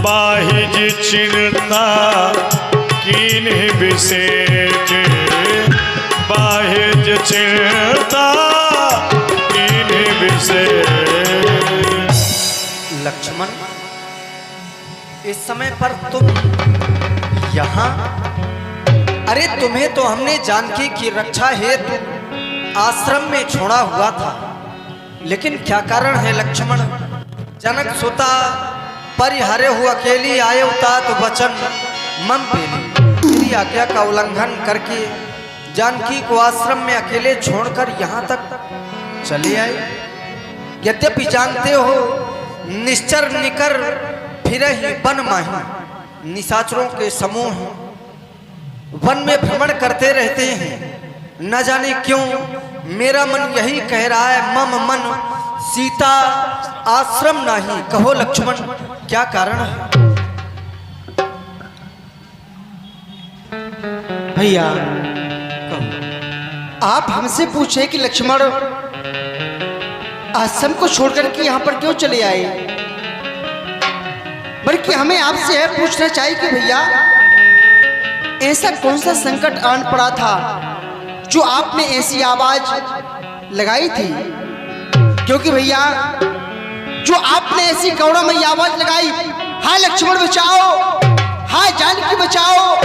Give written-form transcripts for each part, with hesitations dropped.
बाहिज चिंता कीन विशेष, बाहिज चिंता कीन विशेष। लक्ष्मण, इस समय पर तुम यहाँ? अरे तुम्हें तो हमने जानकी की रक्षा हेतु आश्रम में छोड़ा हुआ था, लेकिन क्या कारण है लक्ष्मण? जनक सुता परिहरे हो अकेली आये उतात वचन मम पेली। तेरी आज्ञा का उल्लंघन करके जानकी को आश्रम में अकेले छोड़कर यहाँ तक चले आए। यद्यपि जानते हो निश्चर निकर फिर ही वन माही, निशाचरों के समूह वन में भ्रमण करते रहते हैं। न जाने क्यों मेरा मन यही कह रहा है, मम मन सीता आश्रम नहीं। कहो लक्ष्मण, क्या कारण है? भैया, आप हमसे पूछे कि लक्ष्मण आश्रम को छोड़कर के यहाँ पर क्यों चले आए, बल्कि हमें आपसे यह पूछना चाहिए कि भैया ऐसा कौन सा संकट आन पड़ा था जो आपने ऐसी आवाज लगाई थी? क्योंकि भैया जो आपने ऐसी करुणामयी आवाज लगाई, हाय लक्ष्मण बचाओ, हाय जानकी बचाओ,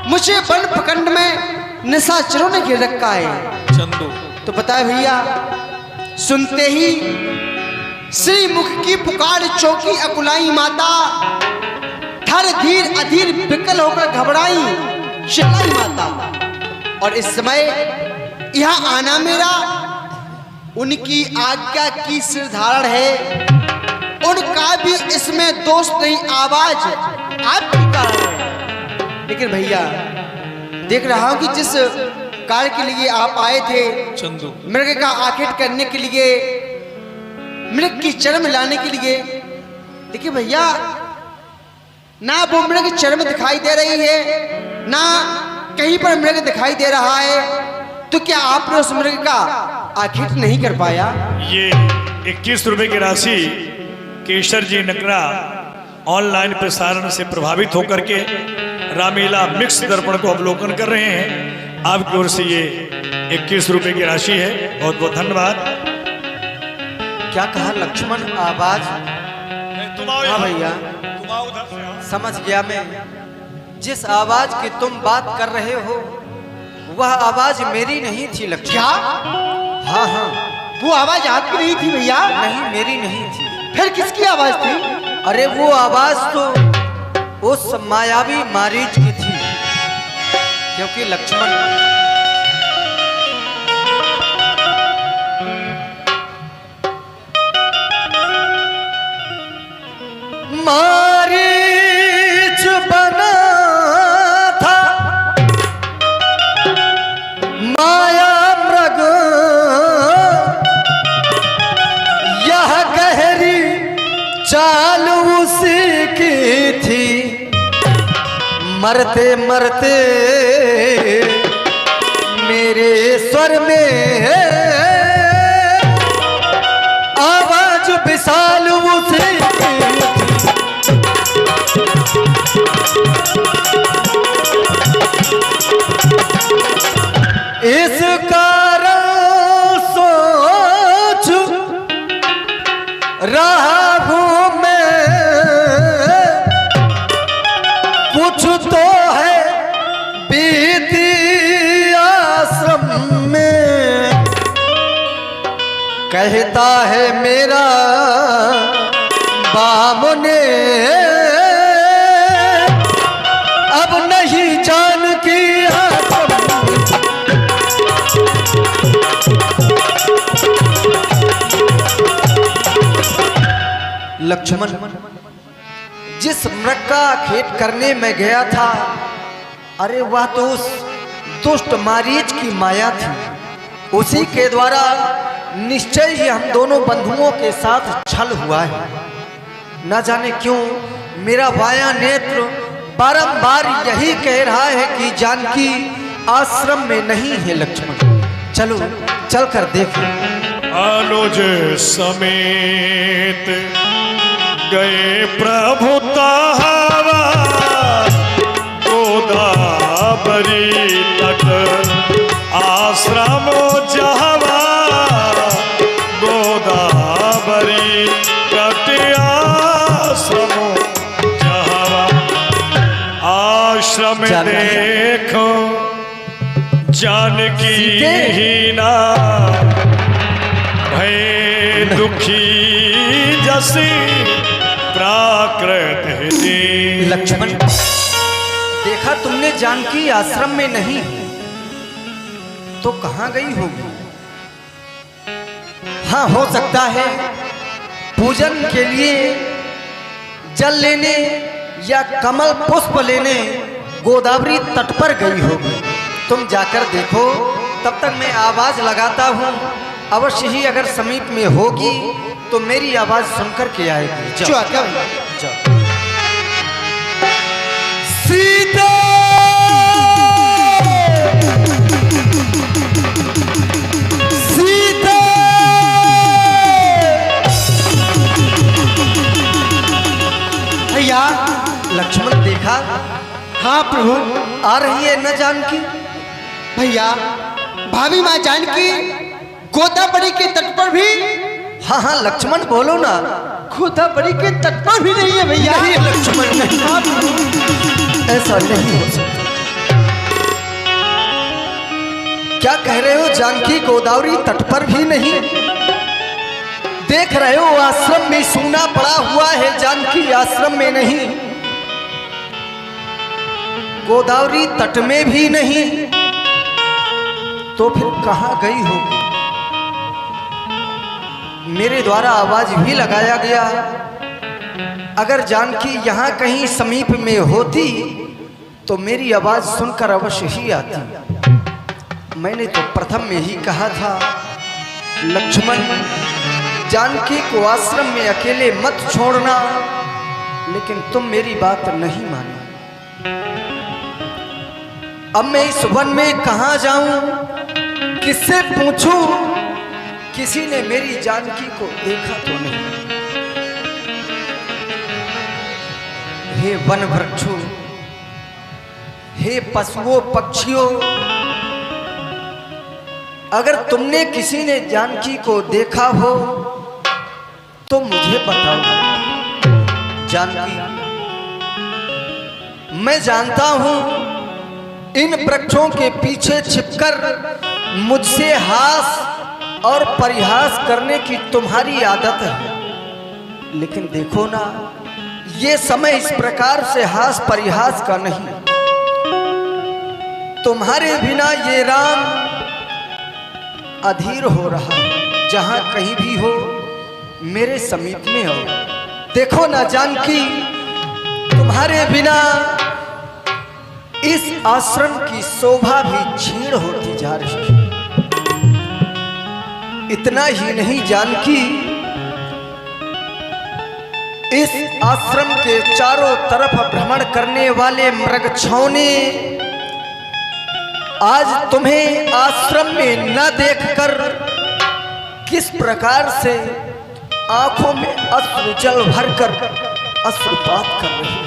मुझे वन प्रखंड में निशाचरों ने घेर रखा है। चंदू तो बताए भैया, सुनते ही श्री मुख की पुकार चौकी अकुलाई माता, थर धीर अधीर विकल होकर घबराई चिल्लाई माता। और इस समय यहाँ आना मेरा उनकी आज्ञा की सिर धारण है, उनका भी इसमें दोष नहीं, आवाज आपकी कारण है। लेकिन भैया देख रहा हूं कि जिस कार्य के लिए आप आए थे, चंदू मृग का आखेट करने के लिए, मृग की चर्म लाने के लिए, देखिए भैया ना वो मृग चर्म दिखाई दे रही है, ना कहीं पर मृग दिखाई दे रहा है, तो क्या आपने उस मृग का आखेट नहीं कर पाया? ये 21 रुपए की राशि केशर जी नकरा ऑनलाइन प्रसारण से प्रभावित होकर के रामीला मिक्स दर्पण को अवलोकन कर रहे हैं। आपकी ओर से ये 21 रुपए की राशि है, बहुत बहुत धन्यवाद। क्या कहा लक्ष्मण? आवाज? हाँ भैया, समझ गया मैं। जिस आवाज की तुम बात कर रहे हो वह आवाज मेरी नहीं थी लक्ष्मण। क्या? हाँ हाँ, वो आवाज आपकी नहीं थी भैया? नहीं, मेरी नहीं थी। फिर किसकी आवाज थी? अरे वो आवाज तो उस मायावी मारीच की थी, क्योंकि लक्ष्मण मारीच बना था माया मृग, यह गहरी चाल उसी की थी। मरते मरते मेरे स्वर में आवाज विशाल उसी इस कारण सोच रहा हूं मैं, कुछ तो है बीती आश्रम में। कहता है मेरा बामने अब नहीं जानकी लक्ष्मण, जिस मृग का खेत करने में गया था, अरे वह तो उस दुष्ट मारीच की माया थी। उसी के द्वारा निश्चय ही हम दोनों बंधुओं के साथ छल हुआ है। न जाने क्यों मेरा वाया नेत्र बारंबार यही कह रहा है कि जानकी आश्रम में नहीं है। लक्ष्मण, चलो चल कर देखें। अनुज समेत गए प्रभुता तट आश्रम जहवा गोदावरी तट आश्रम जहवा आश्रम देखो जानकी हीना भय दुखी जसी प्राकृत दीन। लक्ष्मण, देखा तुमने जानकी आश्रम में नहीं तो कहां गई होगी? हाँ, हो सकता है पूजन के लिए जल लेने या कमल पुष्प लेने गोदावरी तट पर गई होगी। तुम जाकर देखो, तब तक मैं आवाज लगाता हूं। अवश्य ही अगर समीप में होगी तो मेरी आवाज सुनकर के आएगी। जाओ क्या भैया? जाओ। सीता सीता भैया। लक्ष्मण, देखा हाँ प्रभु। आ रही है न जानकी? भैया, भाभी माँ जानकी गोदावरी के तट पर भी। हाँ हाँ लक्ष्मण, बोलो ना। गोदावरी के तट पर भी नहीं है भैया। नहीं लक्ष्मण, नहीं। हाँ प्रभु। ऐसा नहीं हो सकता। क्या कह रहे हो? जानकी गोदावरी तट पर भी नहीं? देख रहे हो आश्रम में सूना पड़ा हुआ है, जानकी आश्रम में नहीं, गोदावरी तट में भी नहीं, तो फिर कहां गई होगी? मेरे द्वारा आवाज भी लगाया गया। अगर जानकी यहाँ कहीं समीप में होती तो मेरी आवाज सुनकर अवश्य ही आती। मैंने तो प्रथम में ही कहा था लक्ष्मण, जानकी को आश्रम में अकेले मत छोड़ना, लेकिन तुम मेरी बात नहीं मानी। अब मैं इस वन में कहां जाऊं, किससे पूछूं? किसी ने मेरी जानकी को देखा तो नहीं। हे वन वृक्षों, हे पशुओं पक्षियों, अगर तुमने किसी ने जानकी को देखा हो तो मुझे बताओ। जानकी, मैं जानता हूं इन वृक्षों के पीछे छिपकर मुझसे हास और परिहास करने की तुम्हारी आदत है, लेकिन देखो ना, ये समय इस प्रकार से हास परिहास का नहीं। तुम्हारे बिना ये राम अधीर हो रहा है। जहां कहीं भी हो मेरे समीप में हो। देखो ना जानकी, तुम्हारे बिना इस आश्रम की शोभा भी क्षीण होती जा रही है। इतना ही नहीं जानकी, इस आश्रम के चारों तरफ भ्रमण करने वाले मृगछौने आज तुम्हें आश्रम में न देखकर किस प्रकार से आंखों में अश्रु जल भरकर अश्रुपात कर रही है।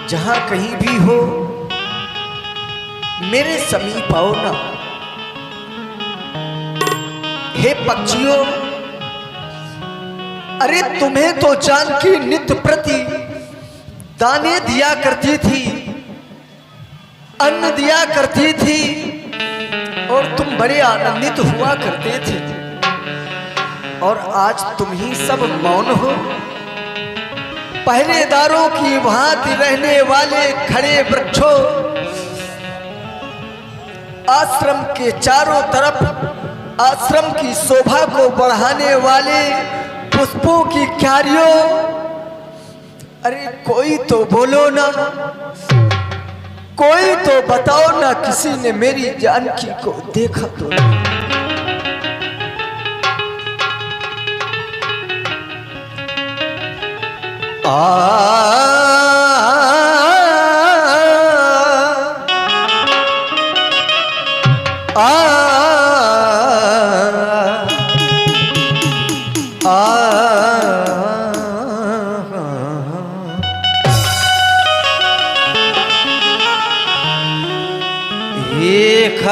जहां कहीं भी हो मेरे समीप आओ ना। हे पक्षियों, अरे तुम्हें तो जानकी नित्य प्रति दाने दिया करती थी, अन्न दिया करती थी, और तुम बड़े आनंदित हुआ करते थे, और आज तुम ही सब मौन हो। पहरेदारों की भांति रहने वाले खड़े वृक्षों, आश्रम के चारों तरफ आश्रम की शोभा को बढ़ाने वाले पुष्पों की क्यारियों, अरे कोई तो बोलो ना, कोई तो बताओ ना, किसी ने मेरी जानकी को देखा तो नहीं।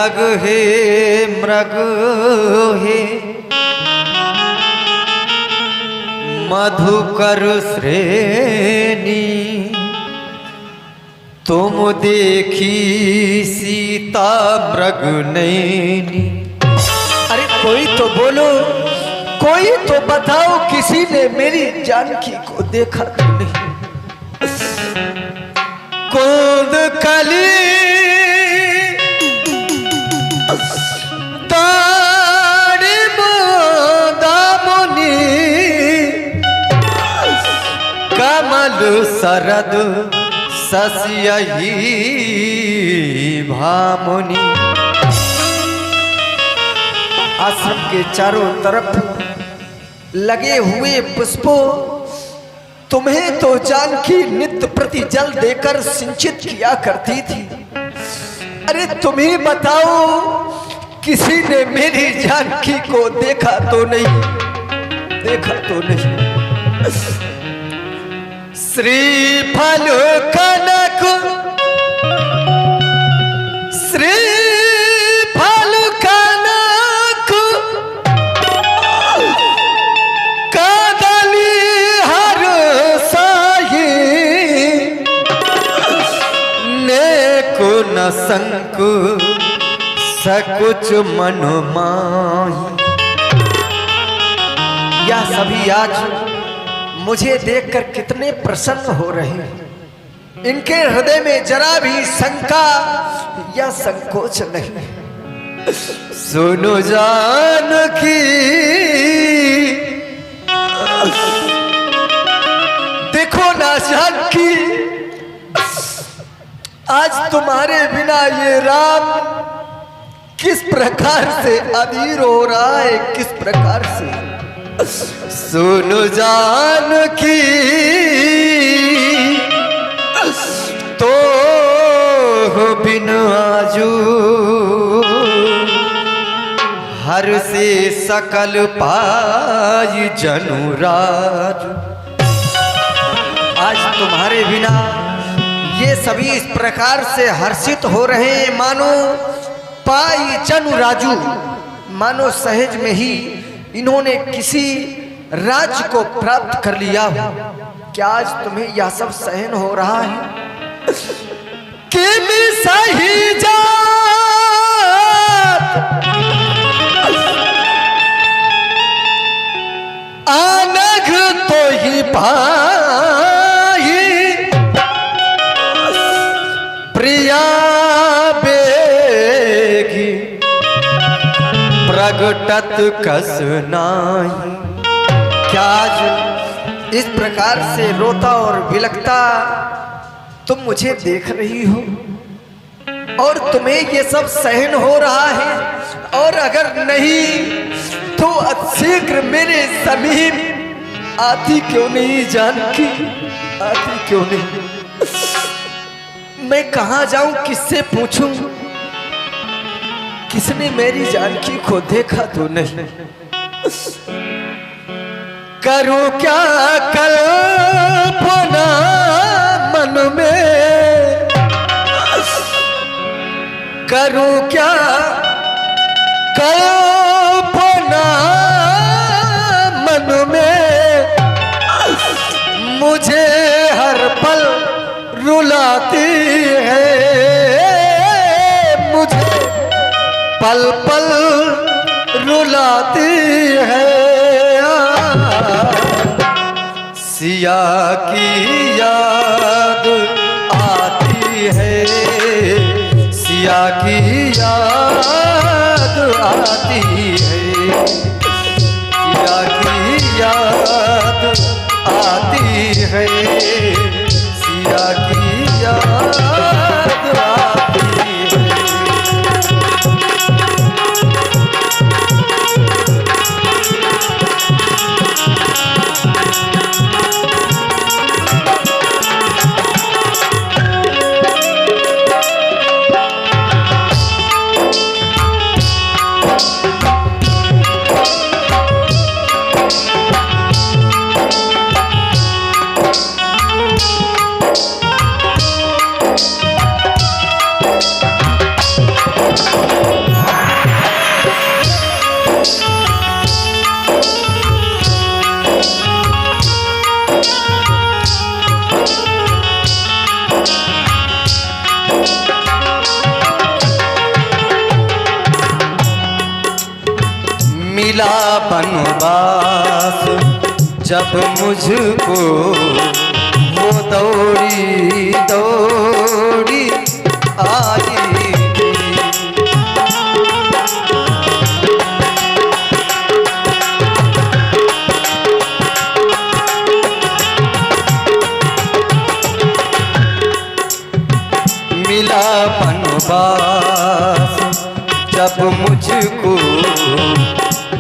खग हे मृग हे मधुकर श्रेणी तुम देखी सीता मृग नैनी। अरे कोई तो बोलो, कोई तो बताओ, किसी ने मेरी जानकी को देखा तो नहीं? कुंद कली ताड़ी दामुनी कमल सरद सस्यही भामुनि। आश्रम के चारों तरफ लगे हुए पुष्पों तुम्हें तो जानकी नित्य प्रति जल देकर सिंचित किया करती थी। अरे तुम्हें बताओ, किसी ने मेरी जानकी को देखा तो नहीं? देखा तो नहीं। श्रीफल कनक श्रीफल कनक कदली हर साही नेको न संकु सकुच मन माही। यह सभी आज मुझे देखकर कितने प्रसन्न हो रहे हैं। इनके हृदय में जरा भी शंका या संकोच नहीं। सुनो जानकी, देखो ना जानकी, आज तुम्हारे बिना ये राम किस प्रकार से अधीर हो रहा है, किस प्रकार से। सुनो जानकी, तो बिन आजू हर से सकल पाई जनुराज। आज तुम्हारे बिना ये सभी इस प्रकार से हर्षित हो रहे हैं, मानो पाई जनुराजू, मानो सहज में ही इन्होंने किसी राज्य को प्राप्त कर लिया। क्या आज तुम्हें यह सब सहन हो रहा है? कि सही जात आनघ तो ही भाई प्रिया बेगी प्रगटत कस नाही। क्या आज इस प्रकार से रोता और बिलखता तुम मुझे देख रही हो और तुम्हें ये सब सहन हो रहा है? और अगर नहीं तो शीघ्र मेरे समीप आती क्यों नहीं जानकी? आती क्यों नहीं? मैं कहाँ जाऊं, किससे पूछूं? किसने मेरी जानकी को देखा तो नहीं? करूं क्या कल्पना मन में, करूं क्या कल्पना मन में, मुझे हर पल रुलाती है, मुझे पल पल रुलाती है। सिया की याद आती है, सिया की याद आती है, सिया की याद आती है, सिया की याद आती है। मिला बनवास जब मुझको, वो दौड़ी दौड़ी आई थी। मिला बनवास जब मुझको,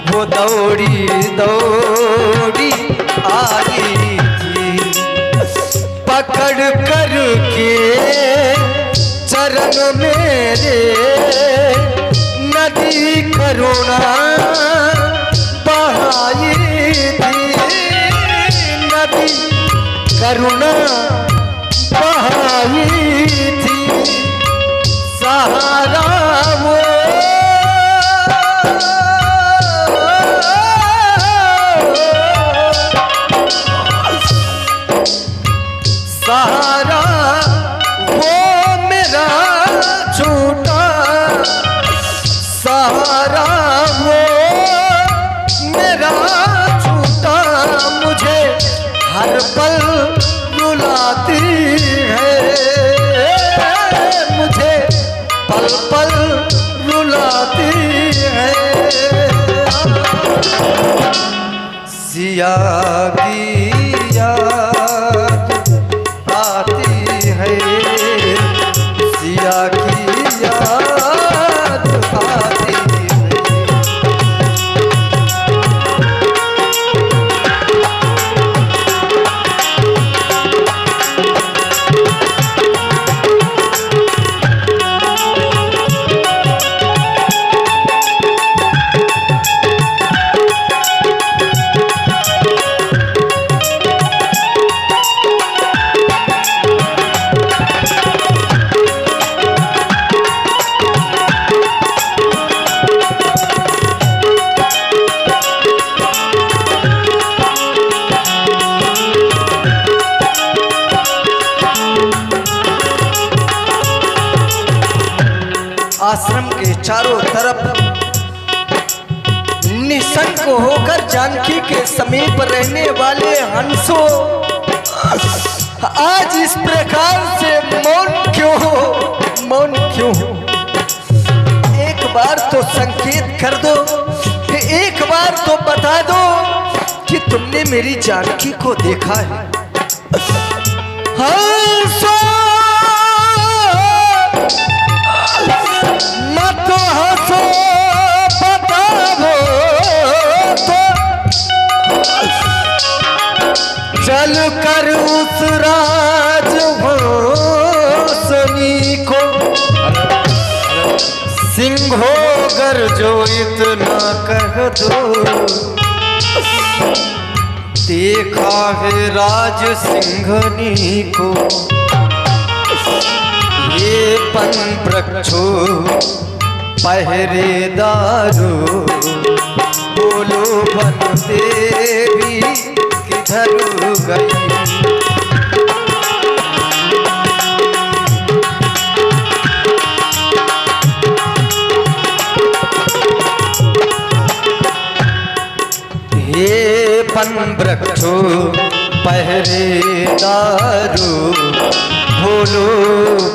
वो दौड़ी दौड़ी आई थी। पकड़ कर के चरण मेरे नदी करुणा बहाई थी। नदी करुणा बहाई थी। सहारा वो सहारा वो मेरा छूटा। सहारा वो मेरा छूटा। मुझे हर पल रुलाती है। मुझे पल पल रुलाती है। सिया की याद आती है। सिया की याद आती है। आश्रम के चारों तरफ निशंक होकर जानकी के समीप रहने वाले हंसों, आज इस प्रकार से मौन क्यों हो? मौन क्यों हो? एक बार तो संकेत कर दो, एक बार तो बता दो कि तुमने मेरी जानकी को देखा है। हंसो मत हंसो, बताओ तो चल कर उस राजभूषणी को। सिंहो गर्जो इतना कह दो, देखा है राज सिंघनी को। ये पन वृक्षो पहरेदारो, बोलो बन देवी किधर गई। ये पन वृक्षो पहरेदारो, बोलो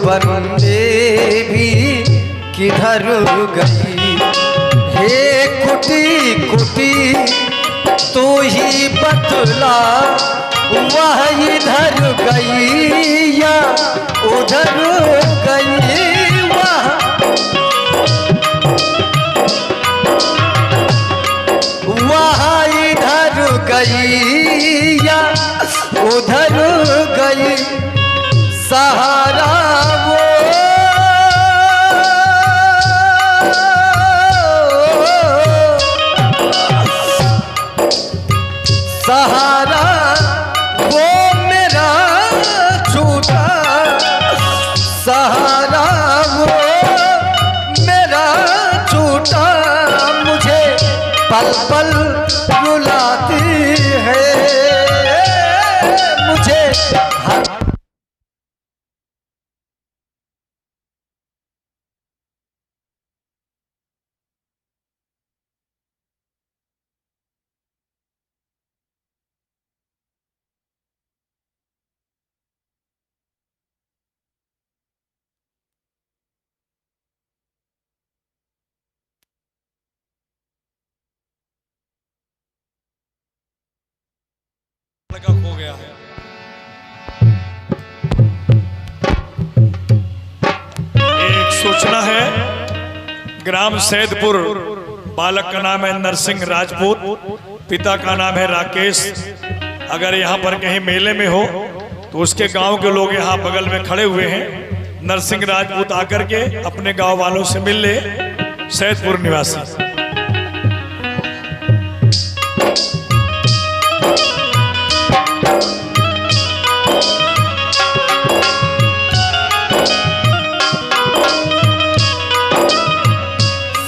बंदे भी किधर गई। हे कुटी कुटी तू ही बतला, वह इधर गई या उधर गई। वह इधर गई या उधर गई। सहारा वो सहारा वो मेरा छूटा। सहारा वो मेरा छूटा। मुझे पल पल रुलाती है। मुझे हर लड़का खो गया है। एक सूचना है, ग्राम सैदपुर, बालक का नाम है नरसिंह राजपूत, पिता का नाम है राकेश। अगर यहाँ पर कहीं मेले में हो तो उसके गांव के लोग यहाँ बगल में खड़े हुए हैं। नरसिंह राजपूत आकर के अपने गांव वालों से मिल ले, सैदपुर निवासी।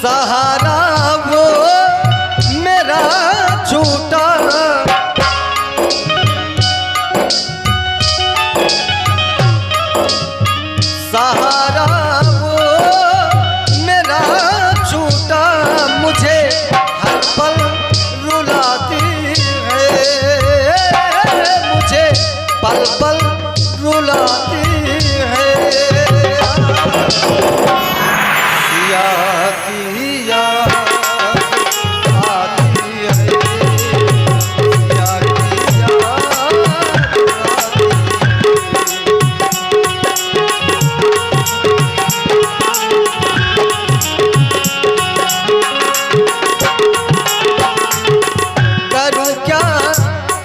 सहारा वो मेरा झूठा, सहारा वो मेरा झूठा, मुझे हर पल रुलाती है, मुझे पल पल रुलाती है। याद आती है, याद करूं क्या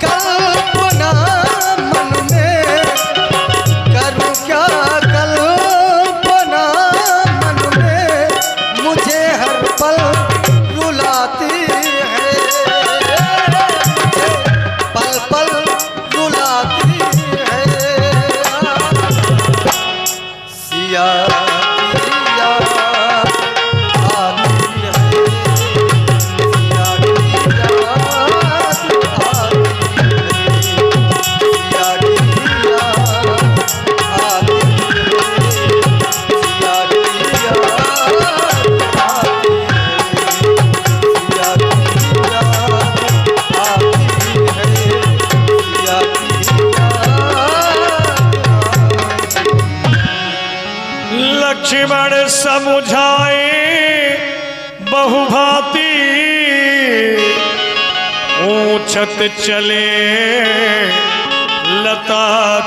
कल्पना मन में, करूं क्या कल्पना मन में, मुझे हर पल रुलाती है, पल पल रुलाती है। सिया पिया आती है, सिया पिया लक्ष्मण समुझाए बहुभांति, ऊंचत चले लता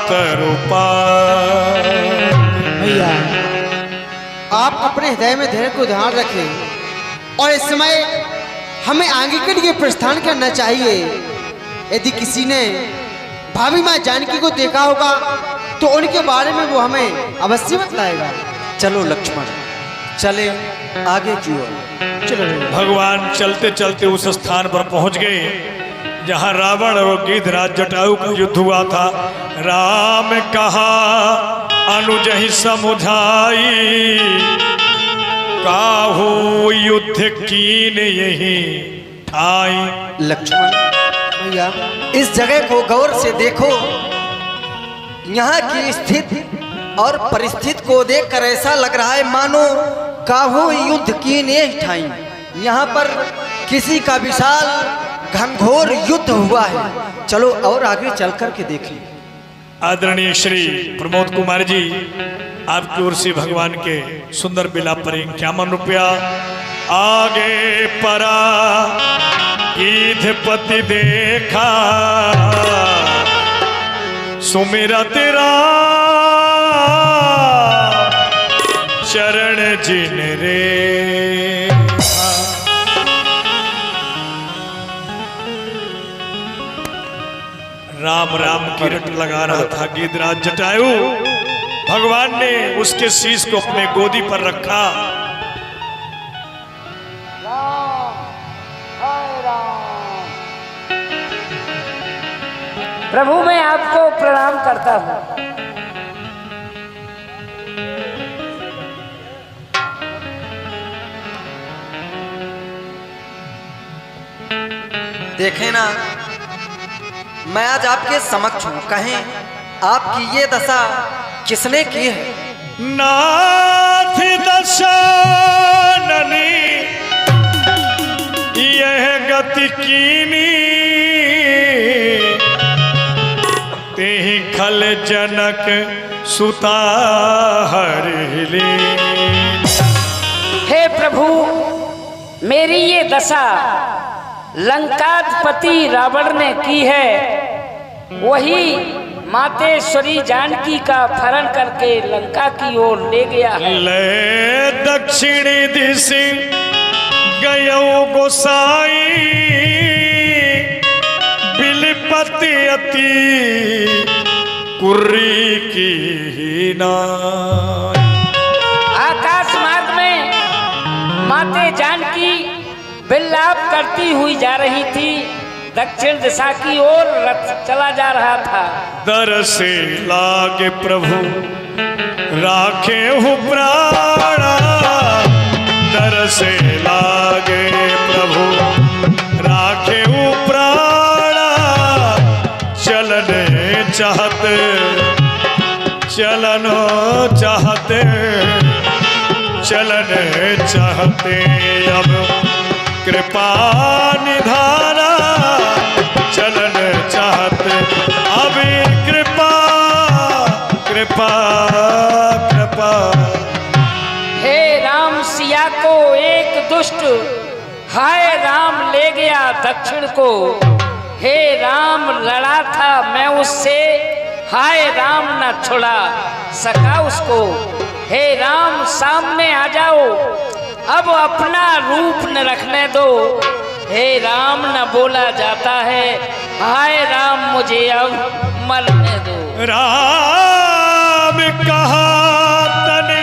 तरुपा। भैया आप अपने हृदय में धैर्य को ध्यान रखें और इस समय हमें आगे के लिए प्रस्थान करना चाहिए। यदि किसी ने भाभी माँ जानकी को देखा होगा तो उनके बारे में वो हमें अवश्य बतलाएगा। चलो लक्ष्मण, चले आगे की ओर। चलो भगवान चलते चलते उस स्थान पर पहुंच गए जहां रावण और गिद्धराज जटायु का युद्ध हुआ था। राम कहा अनुज ही समुझाई, काहू युद्ध कीन यही ठाई। लक्ष्मण भैया इस जगह को गौर से देखो, यहाँ की स्थिति और परिस्थिति को देखकर ऐसा लग रहा है मानो काहू युद्ध की ने ठाई। यहाँ पर किसी का विशाल घनघोर युद्ध हुआ है। चलो और आगे चल कर के देखें। आदरणीय श्री प्रमोद कुमार जी, आपकी ओर से भगवान के सुंदर बिलाप पर 51 रुपया। आगे परा ईधपति देखा, सुमिरा तेरा चरण जिन रे। राम राम की रट लगा रहा था गिद्धराज जटायु। भगवान ने उसके शीश को अपने गोदी पर रखा। प्रभु मैं आपको प्रणाम करता हूँ। देखें ना, मैं आज आपके समक्ष हूँ, कहें आपकी ये दशा किसने की है? नाथ दशाननी यह गति कीनी, तेहि खल जनक सुता हरिली। हे प्रभु, मेरी ये दशा लंकाधिपति रावण ने की है। वही मातेश्वरी जानकी का फरण करके लंका की ओर ले गया है। ले दक्षिणी दिश गयो गोसाई, बिलपति अति कुर्री की नाई। आकाश मार्ग में माते जानकी विलाप करती हुई जा रही थी। दक्षिण दिशा की ओर रथ चला जा रहा था। दर से लागे प्रभु राखे हूँ प्राणा, दर से लागे प्रभु राखे हूँ प्राणा। चलने चाहते चलनो चाहते चलने चाहते, अब कृपा निधाना। चलन चाहते अब कृपा कृपा कृपा। हे राम सिया को एक दुष्ट हाय राम ले गया दक्षिण को। हे राम लड़ा था मैं उससे, हाय राम न छुड़ा सका उसको। हे राम सामने आ जाओ, अब अपना रूप न रखने दो। हे राम न बोला जाता है, हाय राम मुझे अब मरने दो। राम कहा तने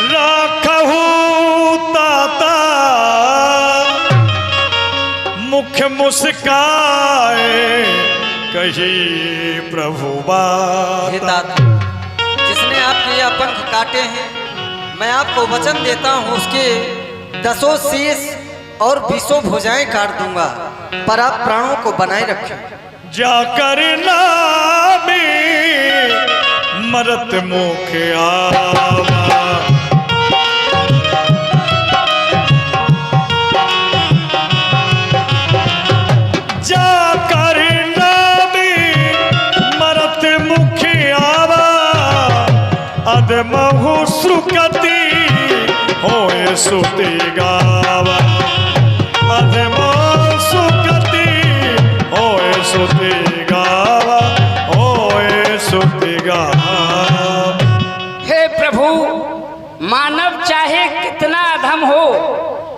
राखहु ताता, मुख मुस्काए कही प्रभु बात। हे तात, जिसने आपके यह पंख काटे हैं, मैं आपको वचन देता हूँ उसके 10 शीश और 20 भुजाएं काट दूंगा, पर आप प्राणों को बनाए रखें। जाकर नामी मरत मुख आवा, जाकर नामी मरत मुख आवा। अदमहु सुकति होए सुति गावा, अदमहु सुकति होए सुति गावा, होए सुति गावा। हे प्रभु, मानव चाहे कितना अधम हो,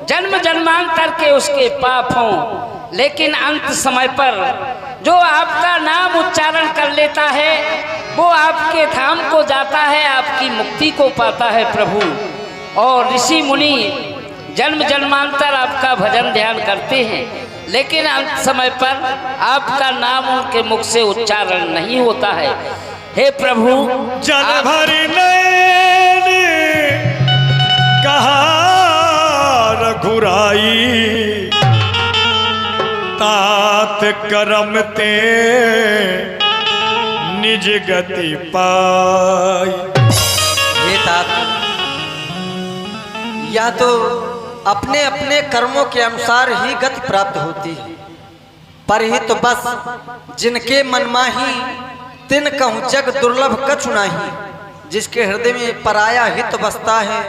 जन्म जन्मांतर के उसके पाप हों, लेकिन अंत समय पर जो आपका नाम उच्चारण कर लेता है वो आपके धाम को जाता है, आपकी मुक्ति को पाता है प्रभु। और ऋषि मुनि जन्म जन्मांतर आपका भजन ध्यान करते हैं, लेकिन अंत समय पर आपका नाम उनके मुख से उच्चारण नहीं होता है। हे प्रभु, जल भरी नैन कहा रघुराई, तात करम ते निज गति पाई। हे तात, या तो अपने अपने कर्मों के अनुसार ही गति प्राप्त होती है, पर ही तो बस जिनके मनमाही तिन कहूँ जग दुर्लभ कछु नाही। जिसके हृदय में पराया हित बसता है,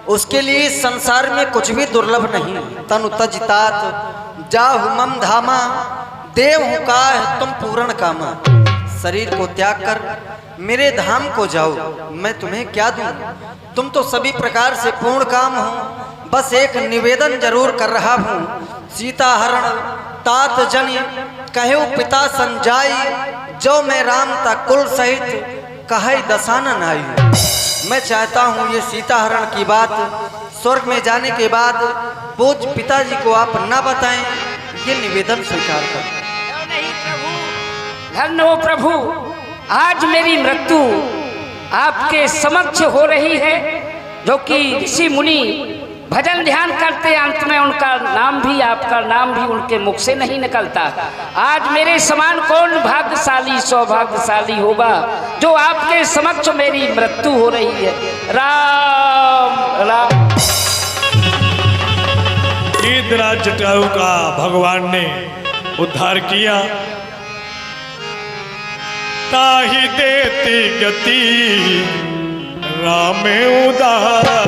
उसके लिए संसार में कुछ भी दुर्लभ नहीं। तनु तज तात जाहु मम धामा, देव हूँ का तुम पूर्ण कामा। शरीर को त्याग कर मेरे धाम को जाओ, मैं तुम्हें क्या दूं? तुम तो सभी प्रकार से पूर्ण काम हो। बस एक निवेदन जरूर कर रहा हूँ, सीता हरण तात जन कहो पिता संजाई, जो मैं राम ता कुल सहित कहे दशानन आई। मैं चाहता हूँ ये सीता हरण की बात स्वर्ग में जाने के बाद पूज्य पिताजी को आप ना बताएं, ये निवेदन स्वीकार कर। धन्य हो प्रभु, आज मेरी मृत्यु आपके समक्ष हो रही है, जो कि ऋषि मुनि भजन ध्यान करते, अंत में उनका नाम भी, आपका नाम भी उनके मुख से नहीं निकलता। आज मेरे समान कौन भाग्यशाली सौभाग्यशाली होगा जो आपके समक्ष मेरी मृत्यु हो रही है। राम राम। इंद्रा जटायु का भगवान ने उद्धार किया, ताहि देती गति राम उदारा।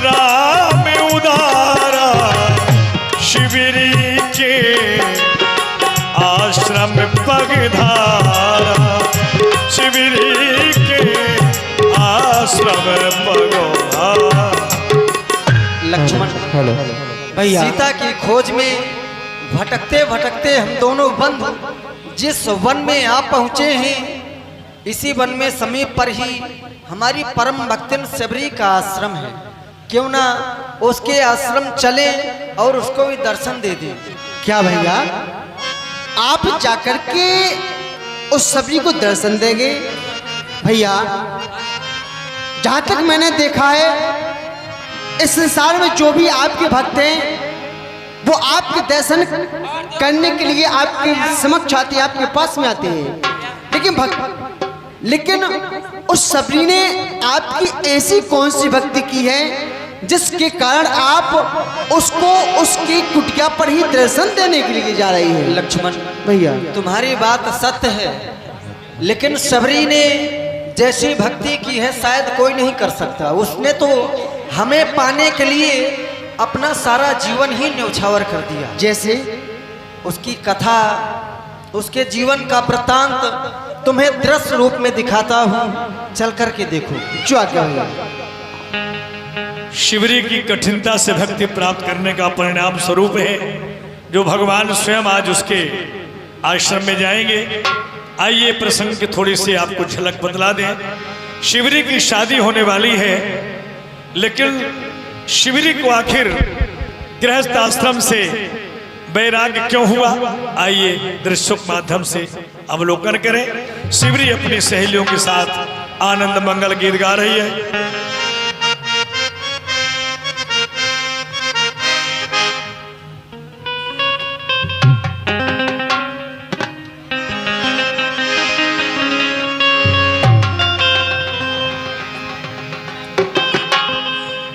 राम उदारा शिविरी के आश्रम पगधारा शिविरी के आश्रम पगधारा। लक्ष्मण भैया सीता की खोज में भटकते भटकते हम दोनों बंधु जिस वन में आप पहुंचे हैं, इसी वन में समीप पर ही हमारी परम भक्तिन शबरी का आश्रम है। क्यों ना उसके आश्रम चले और उसको भी दर्शन दे दें। क्या भैया आप जाकर के उस सभी को दर्शन देंगे? भैया जहां तक मैंने देखा है इस संसार में जो भी आपके भक्त हैं वो आपके दर्शन करने के लिए आपके समक्ष आते हैं, आपके पास में आते हैं। लेकिन उस सबरी ने आपकी ऐसी कौन सी भक्ति की है जिसके कारण आप उसको उसकी कुटिया पर ही दर्शन देने के लिए जा रही है? लक्ष्मण भैया तुम्हारी बात सत्य है, लेकिन शबरी ने जैसी भक्ति की है शायद कोई नहीं कर सकता। उसने तो हमें पाने के लिए अपना सारा जीवन ही न्यौछावर कर दिया। जैसे उसकी कथा, उसके जीवन का वृत्तांत तुम्हें दृश्य रूप में दिखाता हूँ, चल कर के देखो। जो आज्ञा भैया। शिवरी की कठिनता से भक्ति प्राप्त करने का परिणाम स्वरूप है जो भगवान स्वयं आज उसके आश्रम में जाएंगे। आइए प्रसंग की थोड़ी सी आपको झलक बतला दें। शिवरी की शादी होने वाली है, लेकिन शिवरी को आखिर गृहस्थ आश्रम से वैराग्य क्यों हुआ? आइए दृश्यों के माध्यम से अवलोकन करें। शिवरी अपनी सहेलियों के साथ आनंद मंगल गीत गा रही है।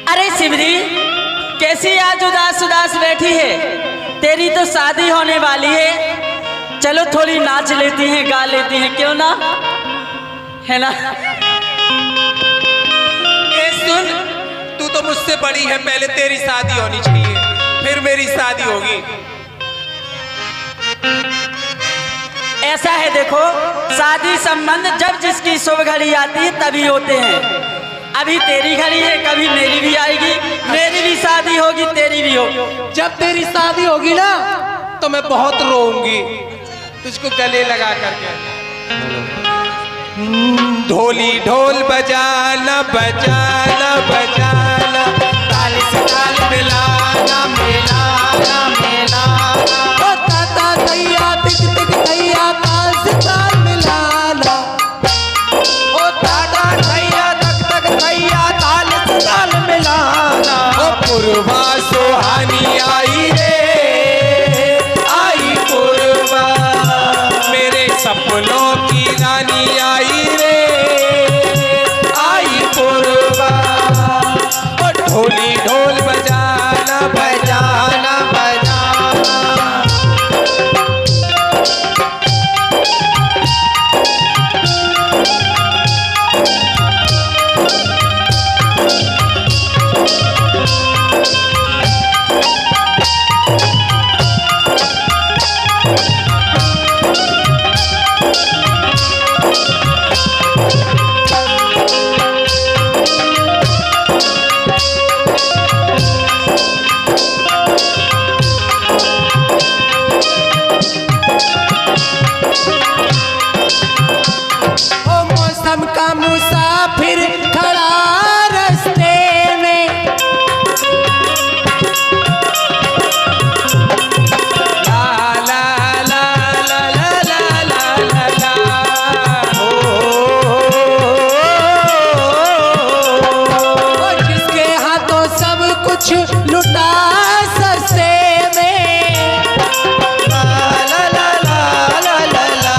अरे शिवरी, कैसी आज उदास उदास बैठी है? तेरी तो शादी होने वाली है, चलो थोड़ी नाच लेती हैं, गा लेती हैं, क्यों ना? है ना? ए सुन, तू तो मुझसे बड़ी है, पहले तेरी शादी होनी चाहिए, फिर मेरी शादी होगी। ऐसा है देखो, शादी संबंध जब जिसकी शुभ घड़ी आती है तभी होते हैं। अभी तेरी घड़ी है, कभी मेरी भी आएगी, मेरी भी शादी होगी, तेरी भी होगी। जब तेरी शादी होगी ना तो मैं बहुत रोऊंगी तुझको गले लगा करके। ढोली ढोल बजाना बजाना बजाना, ताल से ताल मिलाना मिलाना मिलाना, ओ ताता तैया तिक तिक तैया, ताल से ताल मिलाना, ओ ताता तैया तक तक तैया, ताल से ताल मिलाना। ओ पूर्वा सुहानी आई रे, आई पूर्वा, मेरे सपनों की रानी आई रे, आई पूर्वा। ओ ढोली ढोल बजाना बजाना बजाना, ओ मौसम का मुसाफिर खड़ा रास्ते में, ला ला ला ला ला ला ला ला, ओ जिसके हाथों सब कुछ लुटा सस्ते में, ला ला ला ला ला ला,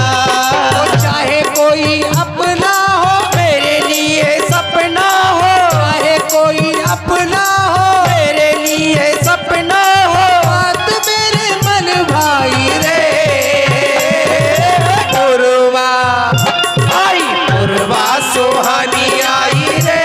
ओ चाहे कोई अपना हो मेरे लिए सपना हो, चाहे कोई अपना हो मेरे लिए सपना हो, बात मेरे मन भाई रे। पूर्वा आई पूर्वा सुहानी आई रे,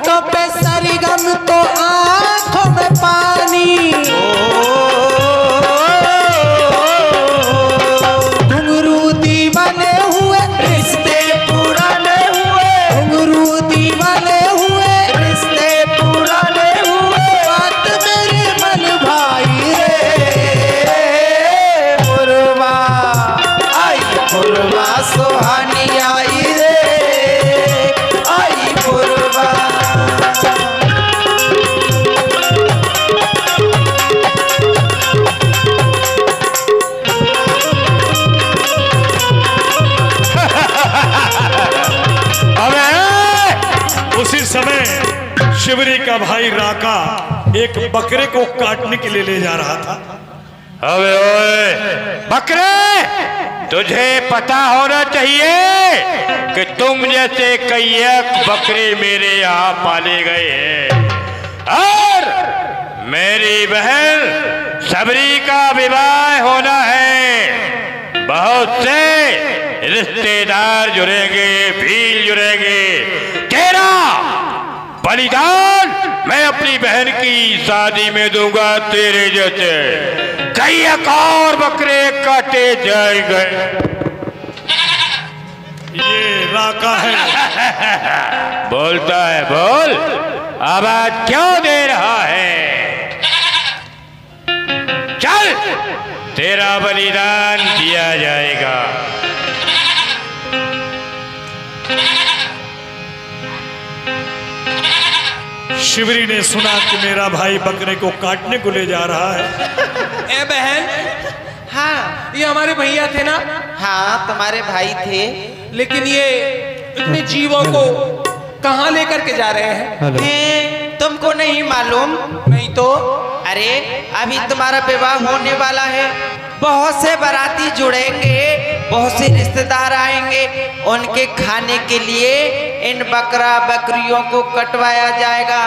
होठों पे सरगम तो आंखों में पानी, घुंघरू दीवाने हुए रिश्ते पुराने हुए, घुंघरू दीवाने हुए रिश्ते पुराने हुए, बात मेरे मन भाई रे मुरवा आई, मुरवा सुहानी आई रे आई मुरवा। उसी समय शिवरी का भाई राका एक बकरे को काटने के लिए ले जा रहा था। अबे ओए बकरे, तुझे पता होना चाहिए कि तुम जैसे कई एक बकरे मेरे यहाँ पाले गए हैं और मेरी बहन सबरी का विवाह होना है। बहुत से रिश्तेदार जुड़ेंगे, भील जुड़ेंगे। तेरा बलिदान मैं अपनी बहन की शादी में दूंगा। तेरे जैसे कई एक और बकरे काटे जाएंगे। ये राका है। बोलता है, बोल, आवाज क्यों दे रहा है? चल, तेरा बलिदान दिया जाएगा। शिवरी ने सुना कि मेरा भाई बकरे को काटने को ले जा रहा है। ए बहन, हाँ ये हमारे भैया थे ना? हाँ तुम्हारे भाई थे। लेकिन ये इतने जीवों को कहाँ लेकर के जा रहे हैं? तुमको नहीं मालूम? नहीं तो। अरे अभी तुम्हारा विवाह होने वाला है, बहुत से बाराती जुड़ेंगे, बहुत से रिश्तेदार आएंगे, उनके खाने के लिए इन बकरा बकरियों को कटवाया जाएगा,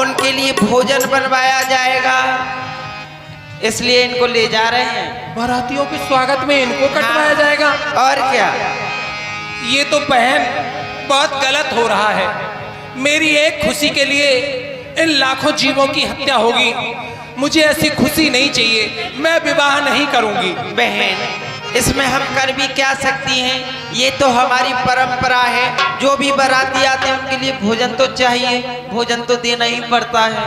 उनके लिए भोजन बनवाया जाएगा, इसलिए इनको ले जा रहे हैं। बारातियों के स्वागत में इनको कटवाया जाएगा? और क्या? ये तो बहन बहुत गलत हो रहा है। मेरी एक खुशी के लिए इन लाखों जीवों की हत्या होगी। मुझे ऐसी खुशी नहीं चाहिए, मैं विवाह नहीं करूंगी। बहन, इसमें हम कर भी क्या सकती हैं? ये तो हमारी परंपरा है। जो भी बाराती आते हैं उनके लिए भोजन तो चाहिए, भोजन तो देना ही पड़ता है।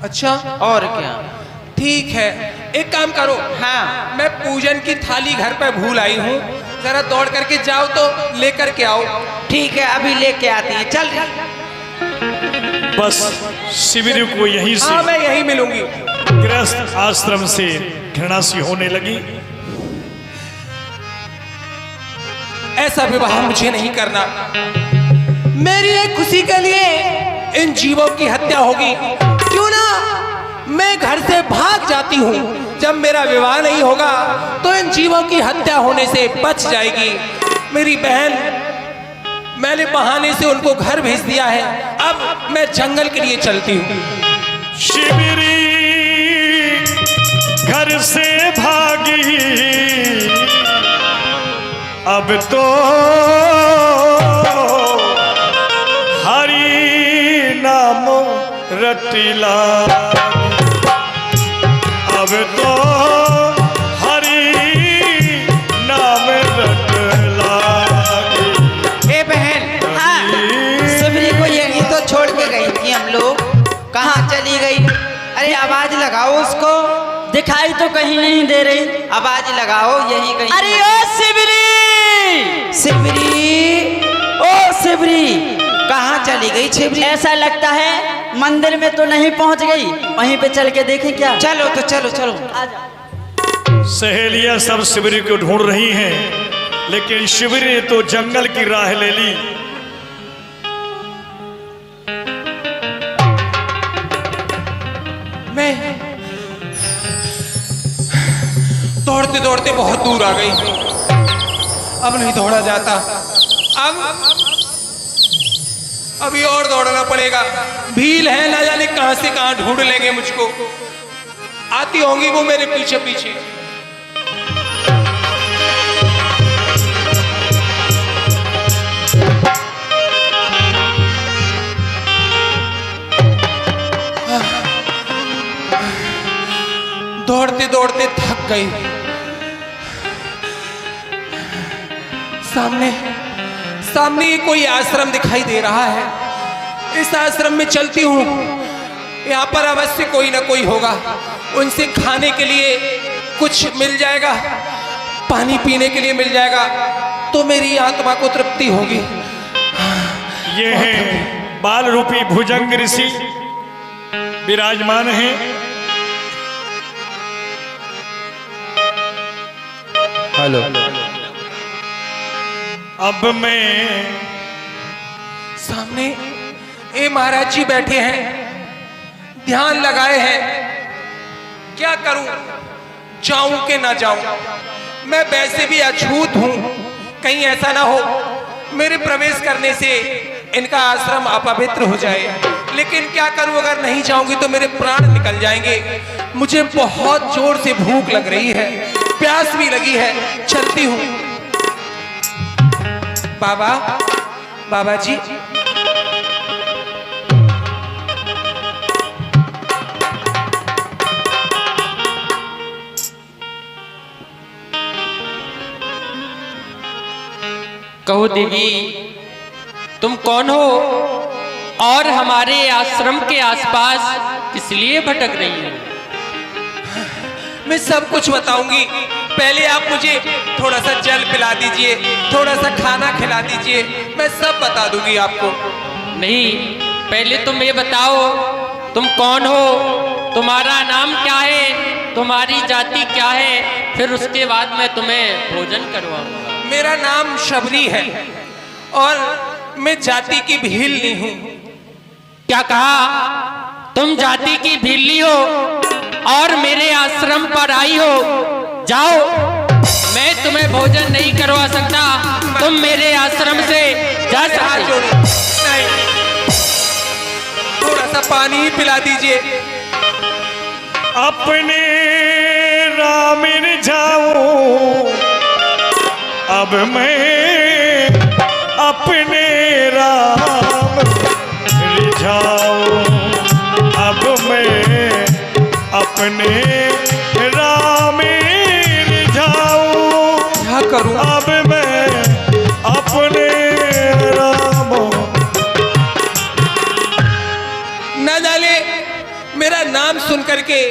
अच्छा, और क्या? ठीक है, एक काम करो। हाँ, मैं पूजन की थाली घर पे भूल आई हूँ, जरा दौड़ करके जाओ तो लेकर के आओ। ठीक है, अभी लेके आती है। चल। बस शिविर को यहीं से हाँ, मैं यहीं मिलूंगी। गृहस्थ आश्रम से घृणा सी होने लगी। ऐसा विवाह मुझे नहीं करना। मेरी एक खुशी के लिए इन जीवों की हत्या होगी। क्यों ना मैं घर से भाग जाती हूँ। जब मेरा विवाह नहीं होगा तो इन जीवों की हत्या होने से बच जाएगी। मेरी बहन, मैंने बहाने से उनको घर भेज दिया है। अब मैं जंगल के लिए चलती हूँ। शिविरी घर से भागी, अब तो हरि नाम रटिला, अब तो हरि नाम रटला। ए बहन, हाँ, सबरी को यहीं तो छोड़ के गई थी हम लोग। कहाँ चली गई? अरे आवाज लगाओ उसको। दिखाई तो कहीं नहीं दे रही। आवाज लगाओ, यही कहीं। अरे ओ शिवरी! शिवरी, ओ शिवरी, कहाँ चली गई शिवरी? ऐसा लगता है मंदिर में तो नहीं पहुंच गई। वहीं पे चल के देखें क्या? चलो तो चलो चलो। सहेलियां सब शिविरी को ढूंढ रही हैं, लेकिन शिविरी ने तो जंगल की राह ले ली। मैं दौड़ते दौड़ते बहुत दूर आ गई। अब नहीं दौड़ा जाता। अभी और दौड़ना पड़ेगा। भील है, ना जाने कहां से कहां ढूंढ लेंगे मुझको। आती होंगी वो मेरे पीछे पीछे। दौड़ते दौड़ते थक गई। सामने सामने कोई आश्रम दिखाई दे रहा है। इस आश्रम में चलती हूँ, यहाँ पर अवश्य कोई ना कोई होगा। उनसे खाने के लिए कुछ मिल जाएगा, पानी पीने के लिए मिल जाएगा, तो मेरी आत्मा को तृप्ति होगी। ये है बाल रूपी भुजंग ऋषि विराजमान हैं। हेलो। अब मैं सामने ए महाराज जी बैठे हैं, ध्यान लगाए हैं। क्या करूं, जाऊं कि ना जाऊं? मैं वैसे भी अछूत हूं, कहीं ऐसा ना हो मेरे प्रवेश करने से इनका आश्रम अपवित्र हो जाए। लेकिन क्या करूं, अगर नहीं जाऊंगी तो मेरे प्राण निकल जाएंगे। मुझे बहुत जोर से भूख लग रही है, प्यास भी लगी है, चलती हूं। बाबा जी, कहो देवी, तुम कौन हो और हमारे आश्रम के आसपास किस लिए भटक रही हो? मैं सब कुछ बताऊंगी। पहले आप मुझे थोड़ा सा जल पिला दीजिए, थोड़ा सा खाना खिला दीजिए, मैं सब बता दूंगी आपको। नहीं, पहले तुम ये बताओ तुम कौन हो, तुम्हारा नाम क्या है, तुम्हारी जाति क्या है, फिर उसके बाद मैं तुम्हें भोजन करवाऊंगा। मेरा नाम शबरी है और मैं जाति की भीलनी हूँ। क्या कहा? तुम जाति की भीलनी हो और मेरे आश्रम पर आई हो? जाओ, मैं तुम्हें भोजन नहीं करवा सकता, तुम मेरे आश्रम से जा सकते हो। नहीं, थोड़ा सा पानी ही पिला दीजिए। अपने राम जाऊं, अब मैं अपने राम रिझाऊं, अब मैं अपने राम रिझाऊं, क्या करूं? अब मैं अपने राम। न जाने मेरा नाम सुन करके,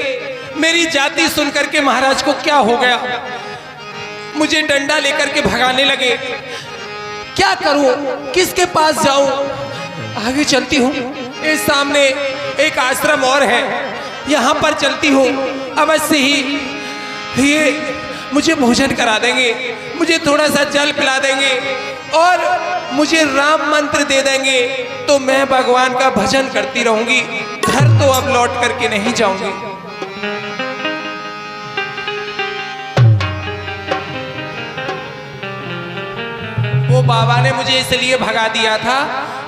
मेरी जाति सुन करके महाराज को क्या हो गया, मुझे डंडा लेकर के भगाने लगे। क्या करूं, किसके पास जाऊं? आगे चलती हूं, इस सामने एक आश्रम और है, यहां पर चलती हूं। अवश्य ही ये मुझे भोजन करा देंगे, मुझे थोड़ा सा जल पिला देंगे और मुझे राम मंत्र दे देंगे, तो मैं भगवान का भजन करती रहूंगी। घर तो अब लौट करके नहीं जाऊंगी। वो बाबा ने मुझे इसलिए भगा दिया था,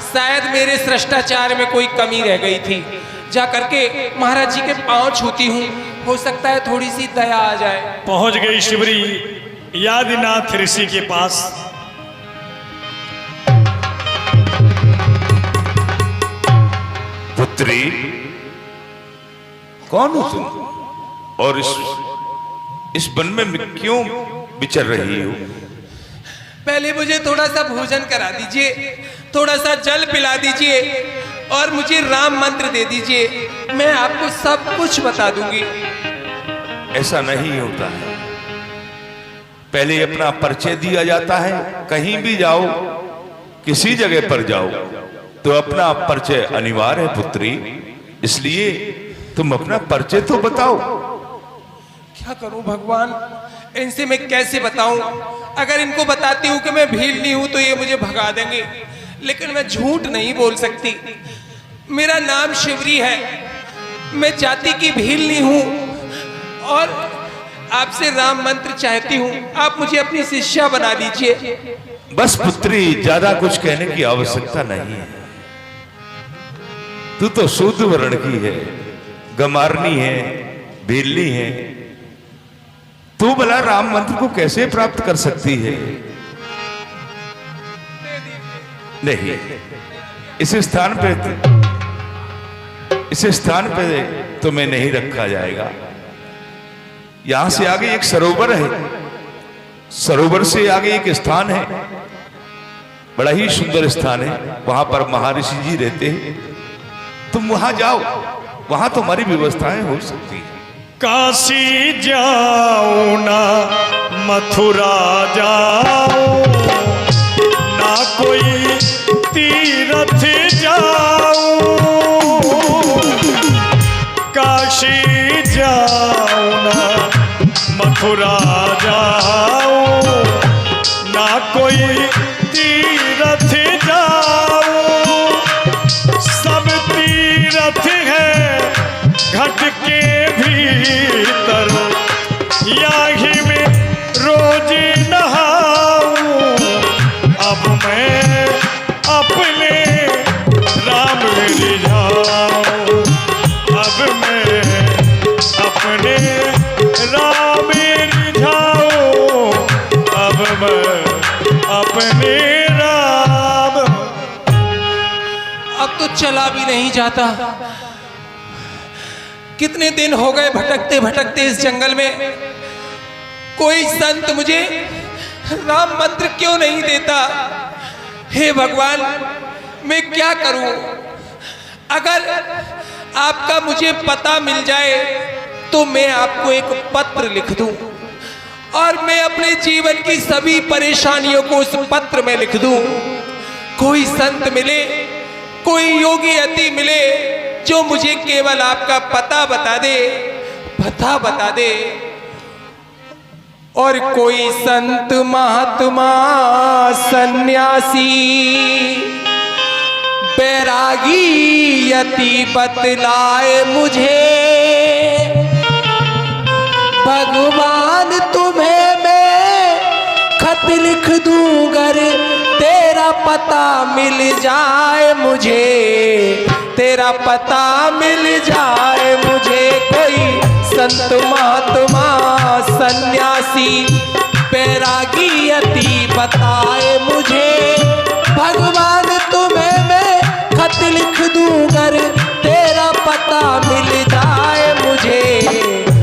शायद मेरे श्रेष्ठाचार में कोई कमी रह गई थी। जा करके महाराज जी के पांव छूती हूँ, हो सकता है थोड़ी सी दया आ जाए। पहुंच गई शिवरी यादिनाथ ऋषि के पास। पुत्री, कौन हो तुम और इस वन में क्यों विचर रही हो? पहले मुझे थोड़ा सा भोजन करा दीजिए, थोड़ा सा जल पिला दीजिए और मुझे राम मंत्र दे दीजिए, मैं आपको सब कुछ बता दूंगी। ऐसा नहीं होता है, पहले अपना परिचय दिया जाता है। कहीं भी जाओ, किसी जगह पर जाओ तो अपना परिचय अनिवार्य है पुत्री, इसलिए तुम अपना परिचय तो बताओ। क्या करूं भगवान, इनसे मैं कैसे बताऊं? अगर इनको बताती हूं कि मैं भीलनी हूं तो ये मुझे भगा देंगे, लेकिन मैं झूठ नहीं बोल सकती। मेरा नाम शिवरी है, मैं जाति की भीलनी हूं और आपसे राम मंत्र चाहती हूं, आप मुझे अपनी शिष्या बना दीजिए। बस पुत्री, ज्यादा कुछ कहने की आवश्यकता नहीं है। तू तो शुद्ध वर्ण की है, गमारनी है, भीलनी है, तू भला राम मंत्र को कैसे प्राप्त कर सकती है? नहीं, इस स्थान पे तुम्हें नहीं रखा जाएगा। यहां से आगे एक सरोवर है, सरोवर से आगे एक स्थान है, बड़ा ही सुंदर स्थान है, वहां पर महर्षि जी रहते हैं। तुम वहां जाओ, वहां तुम्हारी व्यवस्थाएं हो सकती है। काशी जाऊं ना मथुरा जाऊं, ना कोई तीर्थ जाऊं, काशी जाऊं ना मथुरा जाऊं, ना कोई तीर्थ जाऊं, सब तीर्थ है घट के भीतर, याही में रोज नहाऊं, अब मैं अपने राम रिझाऊं, अब मैं अपने राम रिझाऊं, अब मैं अपने राम। अब तो चला भी नहीं जाता। कितने दिन हो गए भटकते भटकते इस जंगल में, कोई संत मुझे राम मंत्र क्यों नहीं देता। हे भगवान, मैं क्या करूं? अगर आपका मुझे पता मिल जाए तो मैं आपको एक पत्र लिख दूं और मैं अपने जीवन की सभी परेशानियों को उस पत्र में लिख दूं। कोई संत मिले, कोई योगी यति मिले जो मुझे केवल आपका पता बता दे, पता बता दे। और कोई संत महात्मा सन्यासी बैरागी यति बतलाए मुझे, भगवान तुम्हें मैं खत लिख दूं, गर तेरा पता मिल जाए मुझे, तेरा पता मिल जाए मुझे। कोई संत महात्मा सन्यासी बैरागी यति बताए मुझे, भगवान तुम्हें मैं खत लिख दूं, गर तेरा पता मिल जाए मुझे,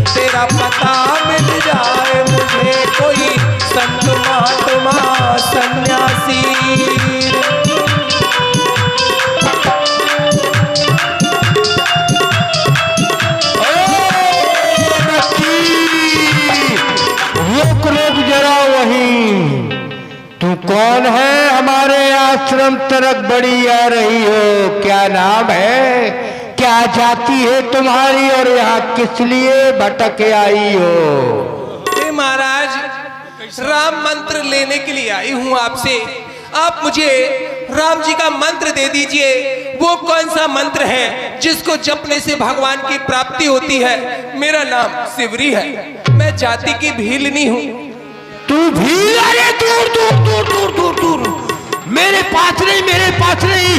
तेरा पता मिल जाए मुझे। कोई संत महात्मा सन्यासी। रोक जरा वहीं, तू कौन है? हमारे आश्रम तरफ बड़ी आ रही हो, क्या नाम है, क्या जाति है तुम्हारी और यहाँ किस लिए भटक आई हो? महाराज, राम मंत्र लेने के लिए आई हूँ आपसे। आप मुझे राम जी का मंत्र दे दीजिए। वो कौन सा मंत्र है जिसको जपने से भगवान की प्राप्ति होती है? मेरा नाम शिवरी है, मैं जाति की भीलनी हूँ। तू भील? अरे दूर दूर दूर दूर दूर दूर, मेरे पास नहीं, मेरे पास नहीं,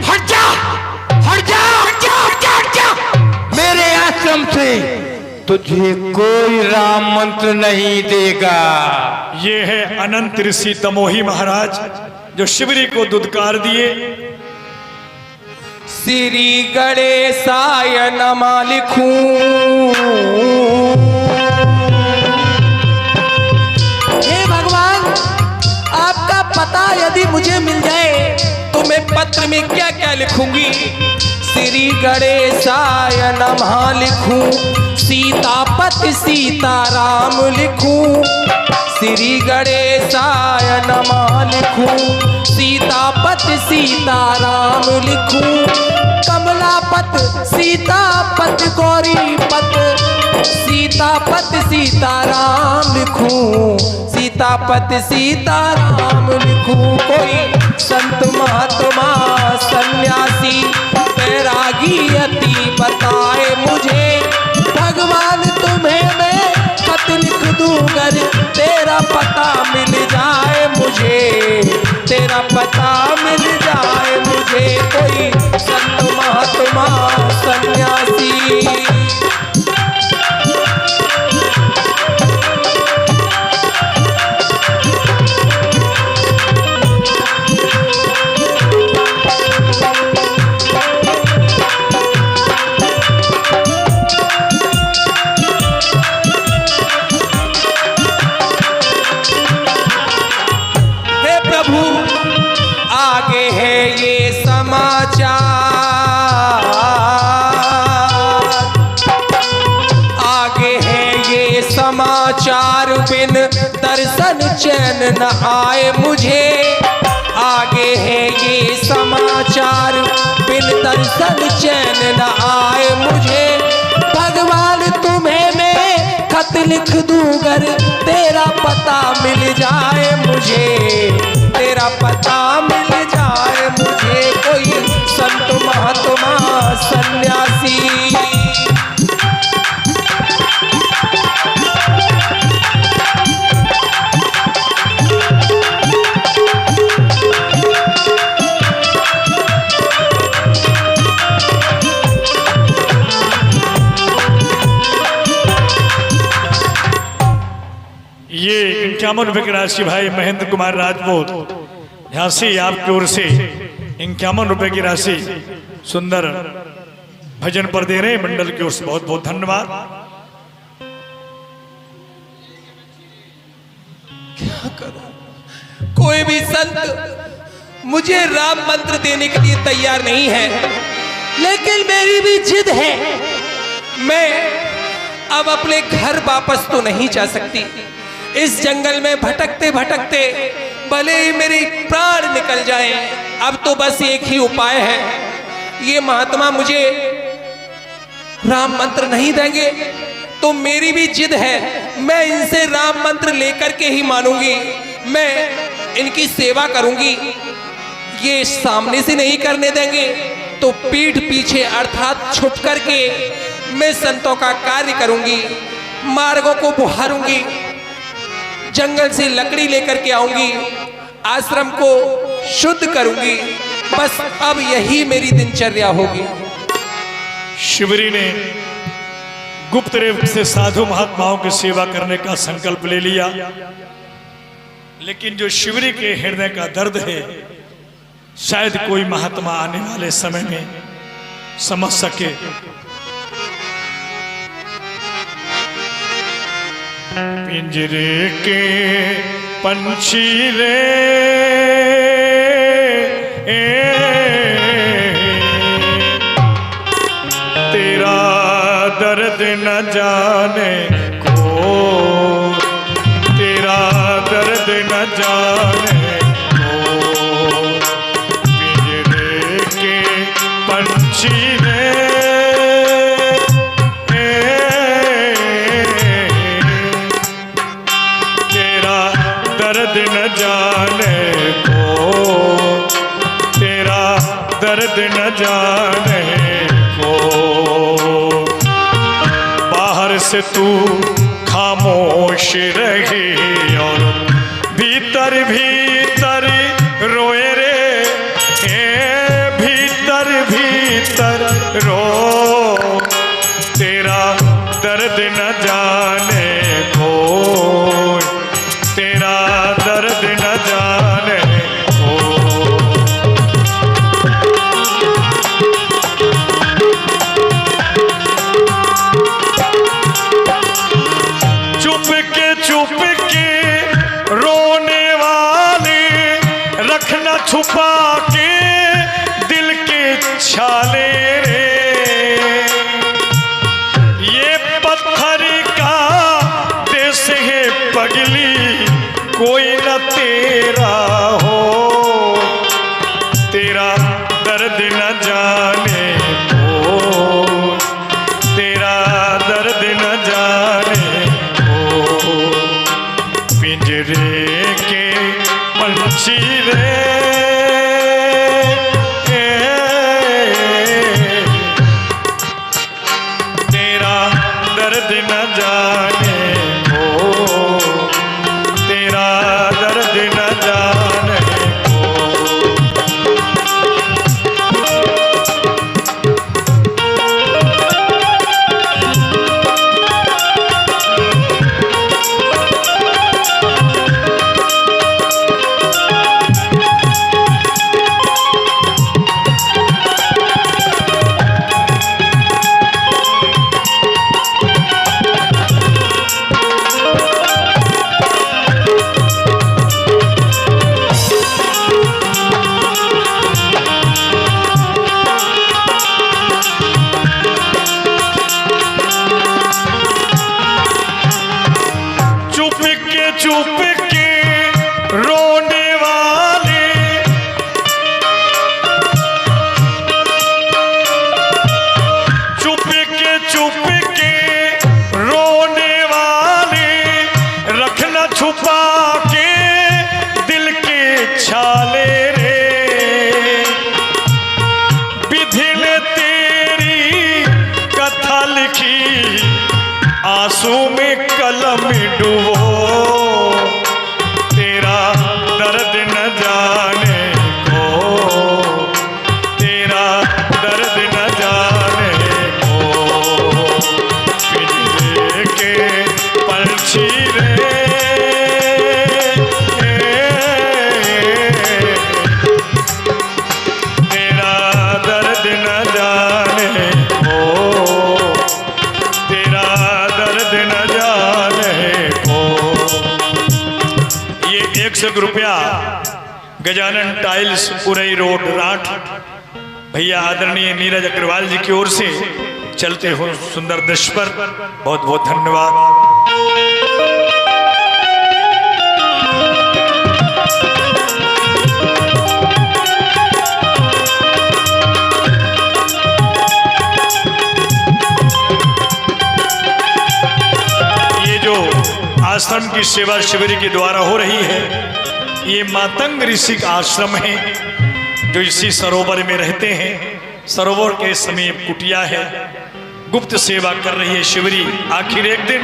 हट जा हट जा हट जा हट जा हट जा मेरे आश्रम से। तुझे कोई राम मंत्र नहीं देगा। ये है अनंत ऋषि तमोही महाराज जो शिवरी को दुदकार दिए। श्री गणेशाय नमः लिखूं, हे भगवान, आपका पता यदि मुझे मिल जाए तो मैं पत्र में क्या क्या लिखूंगी। श्री गणेशाय नमः लिखूं, सीतापति सीताराम लिखूं, श्री गणेशाय नमः लिखूं, सीतापति सीताराम लिखूं, कमलापत सीतापत गौरीपत, सीतापत सीताराम लिखूं, सीतापत सीताराम लिखूं। कोई संत महात्मा सन्यासी बैरागी यति बताए मुझे, भगवान तुम्हें मैं खत लिख दूं, गर तेरा पता मिल जाए मुझे, तेरा पता मिल जाए मुझे। कोई संत महात्मा सन्यासी। समाचार बिन दर्शन चैन न आए मुझे। आगे है ये समाचार बिन दर्शन चैन न आए मुझे। भगवान तुम्हें मैं खत लिख दूंगर तेरा पता मिल जाए मुझे, तेरा पता मिल जाए मुझे। कोई संत महात्मा सन्यासी ये 51 रुपए की राशि भाई महेंद्र कुमार राजपूत झांसी आपकी ओर से 51 रुपए की राशि सुंदर भजन पर दे रहे हैं। मंडल की ओर से बहुत बहुत धन्यवाद। कोई भी संत मुझे राम मंत्र देने के लिए तैयार नहीं है, लेकिन मेरी भी जिद है। मैं अब अपने घर वापस तो नहीं जा सकती। इस जंगल में भटकते भटकते भले ही मेरे प्राण निकल जाएं, अब तो बस एक ही उपाय है। ये महात्मा मुझे राम मंत्र नहीं देंगे तो मेरी भी जिद है, मैं इनसे राम मंत्र लेकर के ही मानूंगी। मैं इनकी सेवा करूंगी। ये सामने से नहीं करने देंगे तो पीठ पीछे अर्थात छुप करके मैं संतों का कार्य करूंगी, मार्गों को बुहारूंगी, जंगल से लकड़ी लेकर के आऊंगी, आश्रम को शुद्ध करूंगी। बस अब यही मेरी दिनचर्या होगी। शिवरी ने गुप्त रूप से साधु महात्माओं की सेवा करने का संकल्प ले लिया, लेकिन जो शिवरी के हृदय का दर्द है शायद कोई महात्मा आने वाले समय में समझ सके। पिंजरे के पंछी रे तेरा दर्द न जाने को, तेरा दर्द न जाने को। पिंजरे के पंछी रे दर्द न जाने को, तेरा दर्द न जाने को। बाहर से तू खामोश रही और भीतर भीतर रोए रे, भीतर भीतर रो। तेरा दर्द न जाने को, तेरा दर्द न जाने को। चुप के रोने वाले रखना छुपा के दिल के छाले रे। ये पत्थर का देश है पगली, कोई न तेरा हो। तेरा दर्द न जाने को, तेरा दर्द न जाने को। पिंजरे के पंछी रे चुप के रोने वाले, चुप के रोने वाले, रखना छुपा के दिल के छाले रे। विधि ने तेरी कथा लिखी, आंसू में कलम डुबो, तेरा दर्द न जाने को, तेरा दर्द न जाने को। पिंजरे के पंछी रे, तेरा दर्द न जाने को, तेरा दर्द न जाने को। ये 100 रुपया गजानन टाइल्स उरई रोड राठ भैया आदरणीय नीरज अग्रवाल जी की ओर से चलते हो सुंदर दृश्य पर बहुत बहुत धन्यवाद। ये जो आश्रम की सेवा शिविर के द्वारा हो रही है, ये मातंग ऋषि का आश्रम है जो इसी सरोवर में रहते हैं। सरोवर के समीप कुटिया है, गुप्त सेवा कर रही है शिवरी। आखिर एक दिन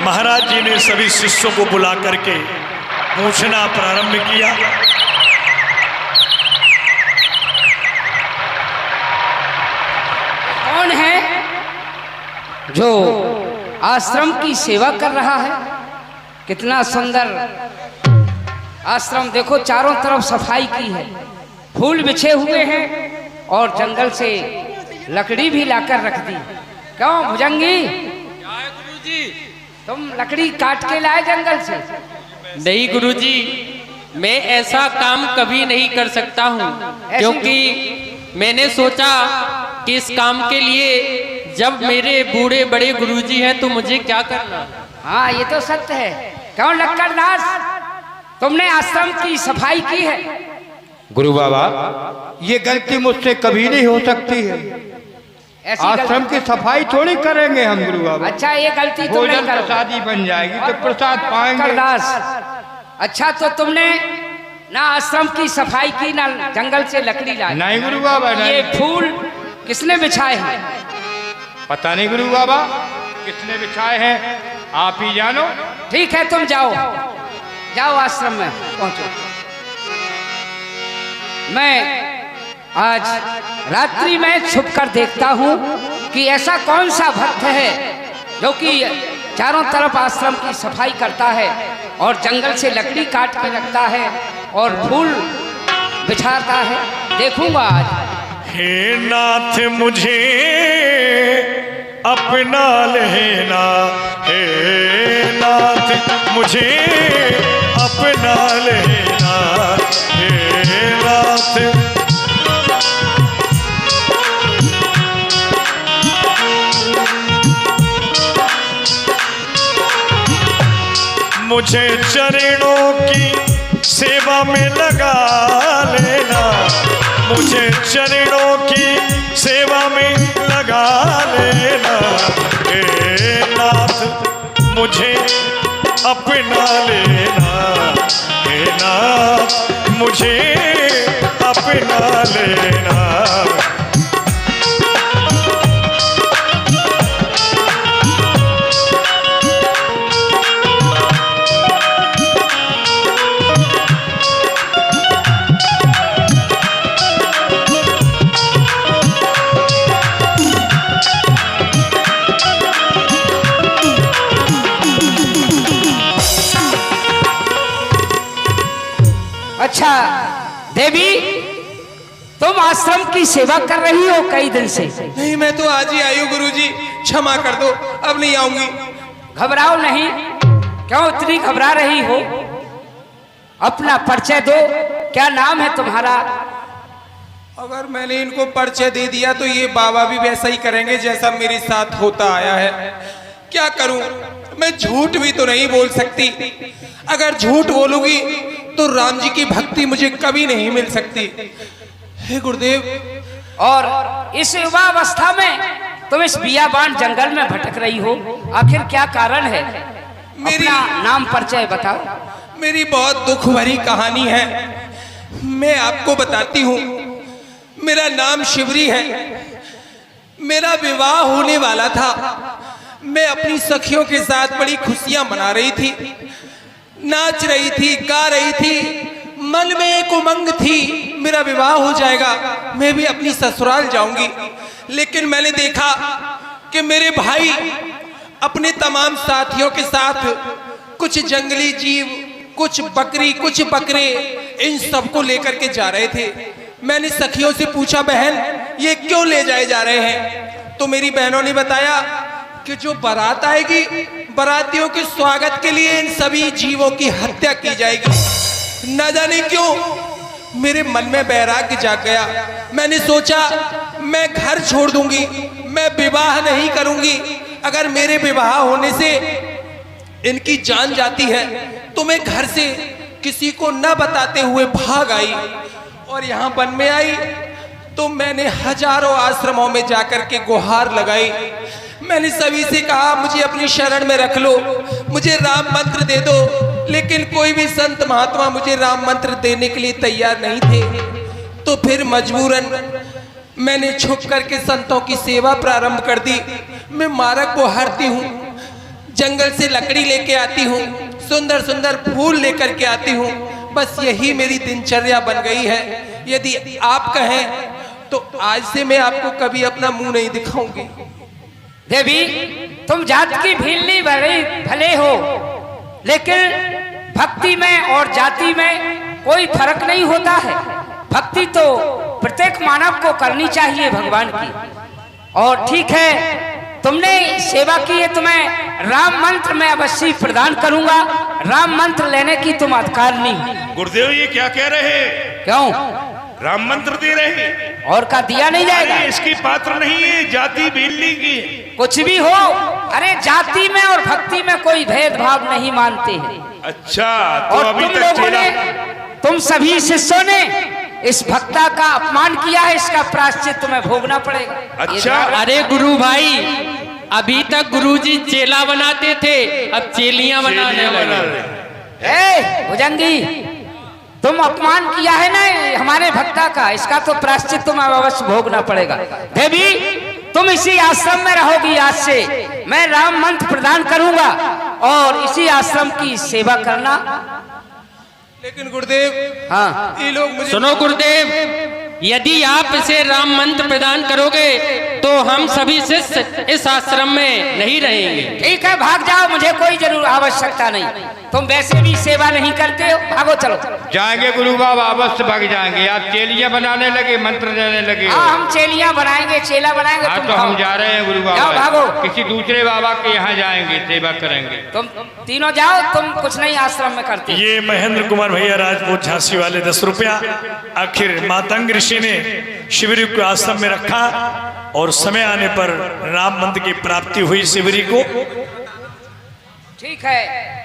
महाराज जी ने सभी शिष्यों को बुला करके पूछना प्रारंभ किया। कौन है जो आश्रम की सेवा कर रहा है? कितना सुंदर आश्रम देखो, चारों तरफ सफाई की है, फूल बिछे हुए हैं और जंगल से लकड़ी भी लाकर रख दी। क्यों भुजंगी, तुम लकड़ी काट के लाए जंगल से? नहीं गुरुजी, मैं ऐसा काम कभी नहीं कर सकता हूँ, क्योंकि मैंने सोचा कि इस काम के लिए जब मेरे बूढ़े बड़े गुरुजी हैं तो मुझे क्या करना। हाँ ये तो सत्य है। क्यों लक्कड़दास, तुमने आश्रम की सफाई की है? गुरु बाबा, ये गलती मुझसे कभी नहीं हो सकती है। ऐसी आश्रम की सफाई थोड़ी करेंगे हम गुरु बाबा। अच्छा ये गलती तुम नहीं भोजन करोगे। प्रसादी बन जाएगी तो प्रसाद पाएंगे। लक्कड़दास, अच्छा तो तुमने ना आश्रम की सफाई की ना जंगल से लकड़ी लाई? नहीं गुरु बाबा, ये नहीं। फूल किसने बिछाए हैं? पता नहीं गुरु बाबा किसने बिछाए हैं, आप ही जानो। ठीक है तुम जाओ, जाओ आश्रम में पहुंचो। मैं आज रात्रि में छुप कर देखता हूँ कि ऐसा कौन सा भक्त है जो कि चारों तरफ आश्रम की सफाई करता है और जंगल से लकड़ी काट के रखता है और फूल बिछाता है। देखूंगा आज। हे नाथ मुझे अपना लेना, हे नाथ मुझे अपना लेना, हे नाथ मुझे चरणों की सेवा में लगा लेना, मुझे चरणों की सेवा में लगा लेना, हे नाथ मुझे अपना लेना, हे नाथ मुझे अपना लेना। अच्छा देवी, तुम आश्रम की सेवा कर रही हो कई दिन से? नहीं, मैं तो आज ही आई हूँ गुरुजी, क्षमा कर दो, अब नहीं आऊंगी। घबराओ नहीं, क्यों इतनी घबरा रही हो? अपना परिचय दो, क्या नाम है तुम्हारा? अगर मैंने इनको परिचय दे दिया तो ये बाबा भी वैसा ही करेंगे जैसा मेरे साथ होता आया है। क्या करूं, मैं झूठ भी तो नहीं बोल सकती। अगर झूठ बोलूंगी तो राम जी की भक्ति मुझे कभी नहीं मिल सकती। हे गुरुदेव। और इस युवावस्था में तुम इस बियाबान जंगल में भटक रही हो, आखिर क्या कारण है? अपना नाम परिचय बताओ। मेरी बहुत दुख भरी कहानी है, मैं आपको बताती हूँ। मेरा नाम शिवरी है। मेरा विवाह होने वाला था। मैं अपनी सखियों के साथ बड़ी खुशियां मना रही थी, नाच रही थी, गा रही थी, मन में एक उमंग थी मेरा विवाह हो जाएगा, मैं भी अपनी ससुराल जाऊंगी। लेकिन मैंने देखा कि मेरे भाई अपने तमाम साथियों के साथ कुछ जंगली जीव, कुछ बकरी, कुछ बकरे, इन सबको लेकर के जा रहे थे। मैंने सखियों से पूछा, बहन ये क्यों ले जाए जा रहे हैं? तो मेरी बहनों ने बताया कि जो बारात आएगी, बारातियों के स्वागत के लिए इन सभी जीवों की हत्या की जाएगी। न जाने क्यों मेरे मन में वैराग्य जाग गया। मैंने सोचा मैं घर छोड़ दूंगी, मैं विवाह नहीं करूंगी। अगर मेरे विवाह होने से इनकी जान जाती है तो मैं घर से किसी को न बताते हुए भाग आई और यहाँ वन में आई। तो मैंने हजारों आश्रमों में जाकर के गुहार लगाई। मैंने सभी से कहा मुझे अपनी शरण में रख लो, मुझे राम मंत्र दे दो। लेकिन कोई भी संत महात्मा मुझे राम मंत्र देने के लिए तैयार नहीं थे। तो फिर मजबूरन मैंने छुप करके संतों की सेवा प्रारंभ कर दी। मैं मार्ग को हरती हूँ, जंगल से लकड़ी लेके आती हूँ, सुंदर सुंदर फूल लेकर के आती हूँ। बस यही मेरी दिनचर्या बन गई है। यदि आप कहें तो आज से मैं आपको कभी अपना मुंह नहीं दिखाऊंगी। देवी, तुम जात की भीलनी भले हो, लेकिन भक्ति में और जाति में कोई फर्क नहीं होता है। भक्ति तो प्रत्येक मानव को करनी चाहिए भगवान की। और ठीक है, तुमने सेवा की है, तुम्हें राम मंत्र मैं अवश्य प्रदान करूंगा। राम मंत्र लेने की तुम अधिकार नहीं। गुरुदेव ये क्या कह रहे हैं? क्यों? राम मंत्र दे रहे हैं और का दिया नहीं जाएगा? इसकी पात्र नहीं है, जाति भीलनी की। कुछ भी हो, अरे जाति में और भक्ति में कोई भेदभाव नहीं मानते हैं। अच्छा, तो और अभी तुम तक लोगों ने, तुम सभी शिष्यों ने इस भक्ता का अपमान किया है, इसका प्रायश्चित तुम्हें भोगना पड़ेगा। अच्छा, अरे गुरु भाई, अभी तक गुरुजी चेला बनाते थे, अब चेलियां बनाने लगे। ए भुजंगी, तुम अपमान किया है ना हमारे भक्ता का, इसका तो प्रायश्चित तुम्हें अवश्य भोगना पड़ेगा। देवी, तुम इसी आश्रम में रहोगी आज से। मैं राम मंत्र प्रदान करूंगा और इसी आश्रम की सेवा करना। लेकिन गुरुदेव, हाँ, ये लोग मुझे सुनो गुरुदेव, यदि आप इसे राम मंत्र प्रदान करोगे तो हम सभी शिष्य इस आश्रम में नहीं रहेंगे। ठीक है, भाग जाओ, मुझे कोई जरूर आवश्यकता नहीं। तुम वैसे भी सेवा नहीं करते हो, भागो चलो। जाएंगे गुरु बाबा, अवश्य भाग जाएंगे। आप चेलियां बनाने लगे, मंत्र देने लगे। हाँ, हम चेलियां बनाएंगे, चेला बनाएंगे। हाँ, तुम तो हम भागो। जा रहे हैं गुरु जाओ, बाबा, भागो। किसी दूसरे बाबा के यहाँ जाएंगे, सेवा करेंगे। तुम तीनों जाओ, तुम कुछ नहीं आश्रम में करते। ये महेंद्र कुमार भैया राजपूत झांसी वाले 10 रुपया आखिर मातंग ऋषि ने शिवरी को आश्रम में रखा और समय आने पर राम मंत्र की प्राप्ति हुई शिवरी को। ठीक है,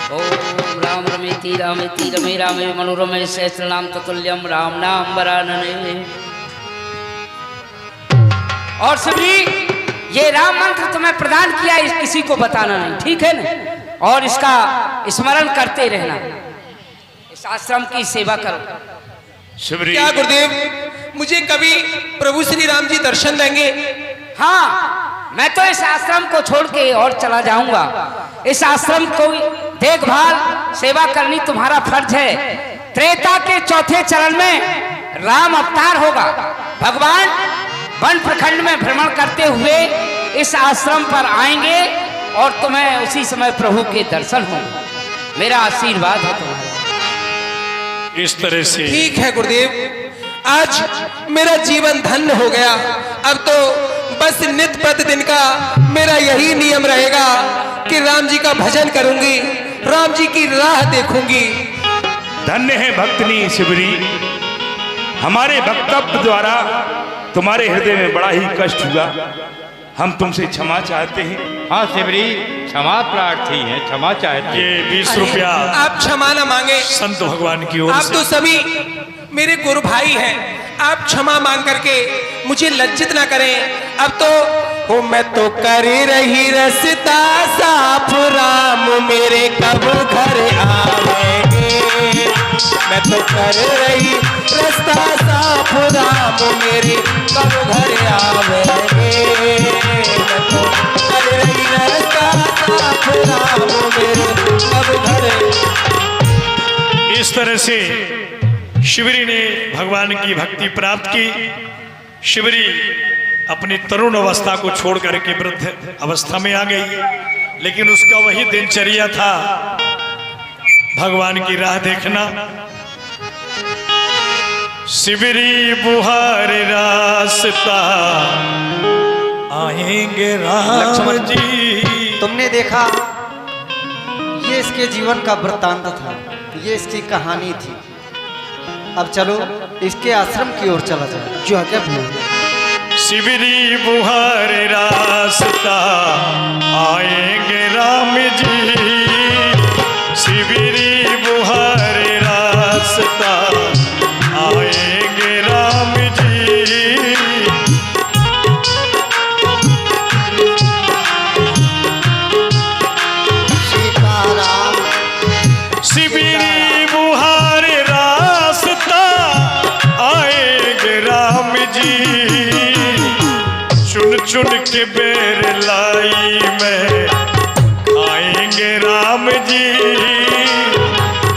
ओम राम रमेति रामेति रमे रामे मनोरमे सहस्रनाम ततुल्यम राम नाम वरानने। और सभी ये राम मंत्र तुम्हें प्रदान किया, किसी को बताना नहीं, ठीक है ना? और इसका स्मरण करते रहना, इस आश्रम की सेवा करो। शिवरी, क्या गुरुदेव मुझे कभी प्रभु श्री राम जी दर्शन देंगे? हाँ, मैं तो इस आश्रम को छोड़ के और चला जाऊंगा। इस आश्रम को देखभाल सेवा करनी तुम्हारा फर्ज है। त्रेता के चौथे चरण में राम अवतार होगा। भगवान वन प्रखंड में भ्रमण करते हुए इस आश्रम पर आएंगे और तुम्हें उसी समय प्रभु के दर्शन होंगे। मेरा आशीर्वाद है तुम्हारा। इस तरह से ठीक है गुरुदेव, आज मेरा जीवन धन्य हो गया। अब तो बस नित्य प्रतिदिन का मेरा यही नियम रहेगा कि राम जी का भजन करूंगी, राम जी की राह देखूंगी। धन्य है भक्तनी शिवरी, हमारे वक्तव्य द्वारा तुम्हारे हृदय में बड़ा ही कष्ट हुआ। हम तुमसे क्षमा चाहते हैं। हाँ शिवरी, क्षमा प्रार्थी है, क्षमा चाहते हैं। ये 20 रुपया आप क्षमा न मांगे, संत भगवान की ओर आप से। तो सभी मेरे गुरु भाई हैं। आप क्षमा मांग करके मुझे लज्जित ना करें। अब तो हो मैं तो कर रही रास्ता साफ, राम मेरे कब घर आवेंगे। मैं तो कर रही रास्ता साफ, राम मेरे कब घर आवेंगे। मैं तो कर रही रास्ता साफ, राम मेरे कब घर। इस तरह से शिवरी ने भगवान की भक्ति प्राप्त की। शिवरी अपनी तरुण अवस्था को छोड़ करके वृद्ध अवस्था में आ गई, लेकिन उसका वही दिनचर्या था, भगवान की राह देखना। शिवरी बुहार रास्ता आएंगे राम लक्ष्मण जी। तुमने देखा, ये इसके जीवन का वृत्तांत था, ये इसकी कहानी थी। अब चलो इसके आश्रम की ओर चला जाए। जो है भी शिवरी बुहार रास्ता आएंगे राम जी। शिवरी बुहार रास्ता आएंगे राम जी। सीताराम शिवरी बुहार रास्ता आएंगे राम जी। चुन चुन के बेर लाई में आएंगे राम जी।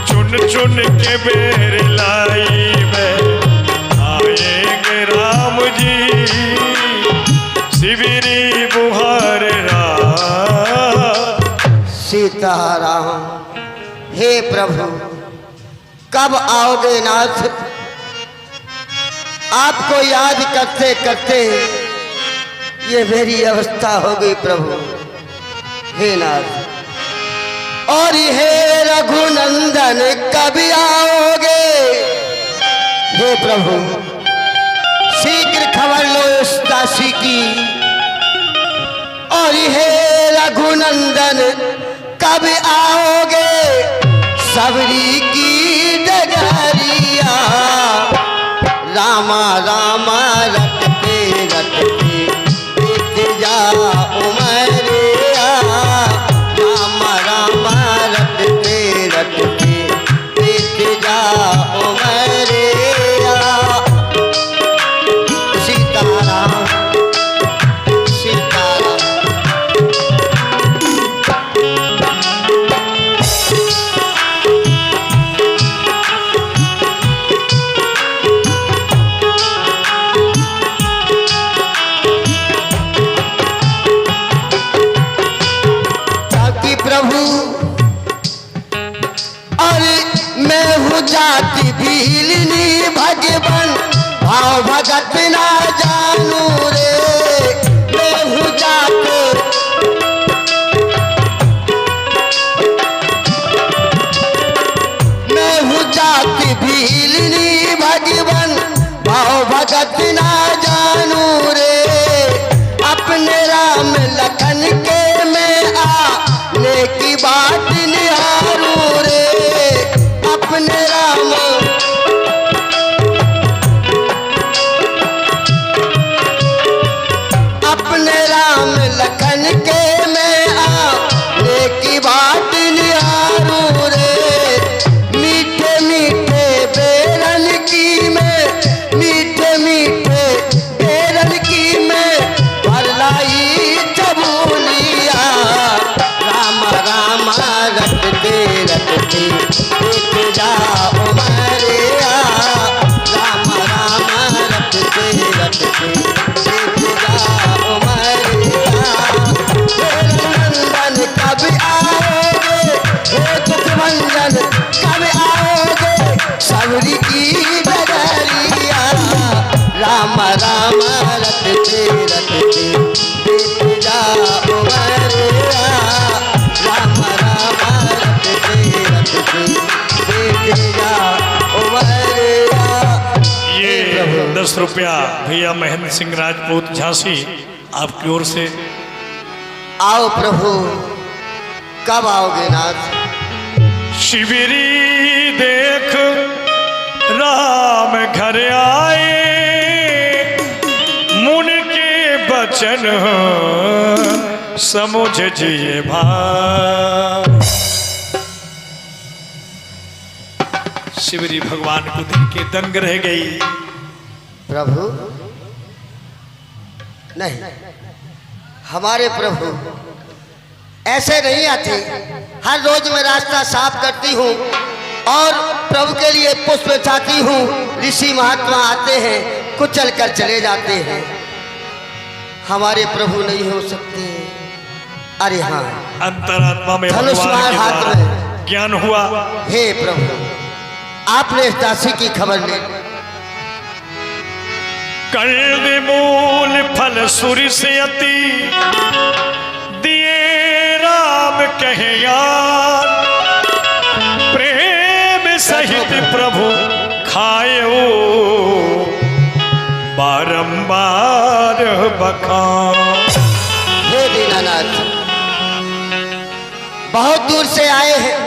चुन चुन के बेर लाई में आएंगे राम जी। शिवरी बुहार सीताराम। हे प्रभु, कब आओगे नाथ? आपको याद करते करते ये मेरी अवस्था हो गई प्रभु। हे नाथ, और हे रघुनंदन कब आओगे? हे प्रभु, शीघ्र खबर लो इस दासी की। और हे रघुनंदन कब आओगे? सबरी की डगरिया रामा रामा रटते रटते बीत जाओ मरिया। रामा रामा रटते रटते बीत जाओ मरिया। सीताराम सीताराम। प्रभु और मैं हूँ जाति भीलनी भगवान, भाव भगत ना जानू रे। मैं हूँ जाति, मैं हूँ जाति भीलनी भगवान, भाव भगत ना जानू रे। अपने राम लखन के में आने की बात निहारू रे। अपने राम अपने राम लखन के में आने की बात निहारू रे। मीठे मीठे बेरन की में, मीठे मीठे बेरन की में भरलाई चबूलिया। राम राम रटते रटते बीत जाओ मरिया। राम राम रटते रटते बीत जाओ मरिया। हे नंदन कब आओगे? हे दुख भंजन कब आओगे? सबरी की डगरिया राम राम रटते रटते बीत जाओ मरिया। राम राम रटते रटते बीत जाओ मरिया। ये 10 रुपया भैया महेंद्र सिंह राजपूत झांसी आपकी ओर से। आओ प्रभु, कब आओगे नाथ? शिविरी देख राम घर आए, मुन के बचन समुझ जिए भाई। शिवरी भगवान को देख के दंग रह गई। प्रभु नहीं, हमारे प्रभु ऐसे नहीं आते। हर रोज मैं रास्ता साफ करती हूँ और प्रभु के लिए पुष्प चाहती हूँ। ऋषि महात्मा आते हैं, कुचल कर चले जाते हैं। हमारे प्रभु नहीं हो सकते। अरे हाँ, अंतरात्मा में धनुष भगवान के हाथ द्वारा में। ज्ञान हुआ। हे प्रभु, आपने इस दासी की खबर ली। कर्द मूल फल सुर से अति दिए राम कहे यार, प्रेम सहित प्रभु खायो बारंबार बखान। हे दीनानाथ, बहुत दूर से आए हैं,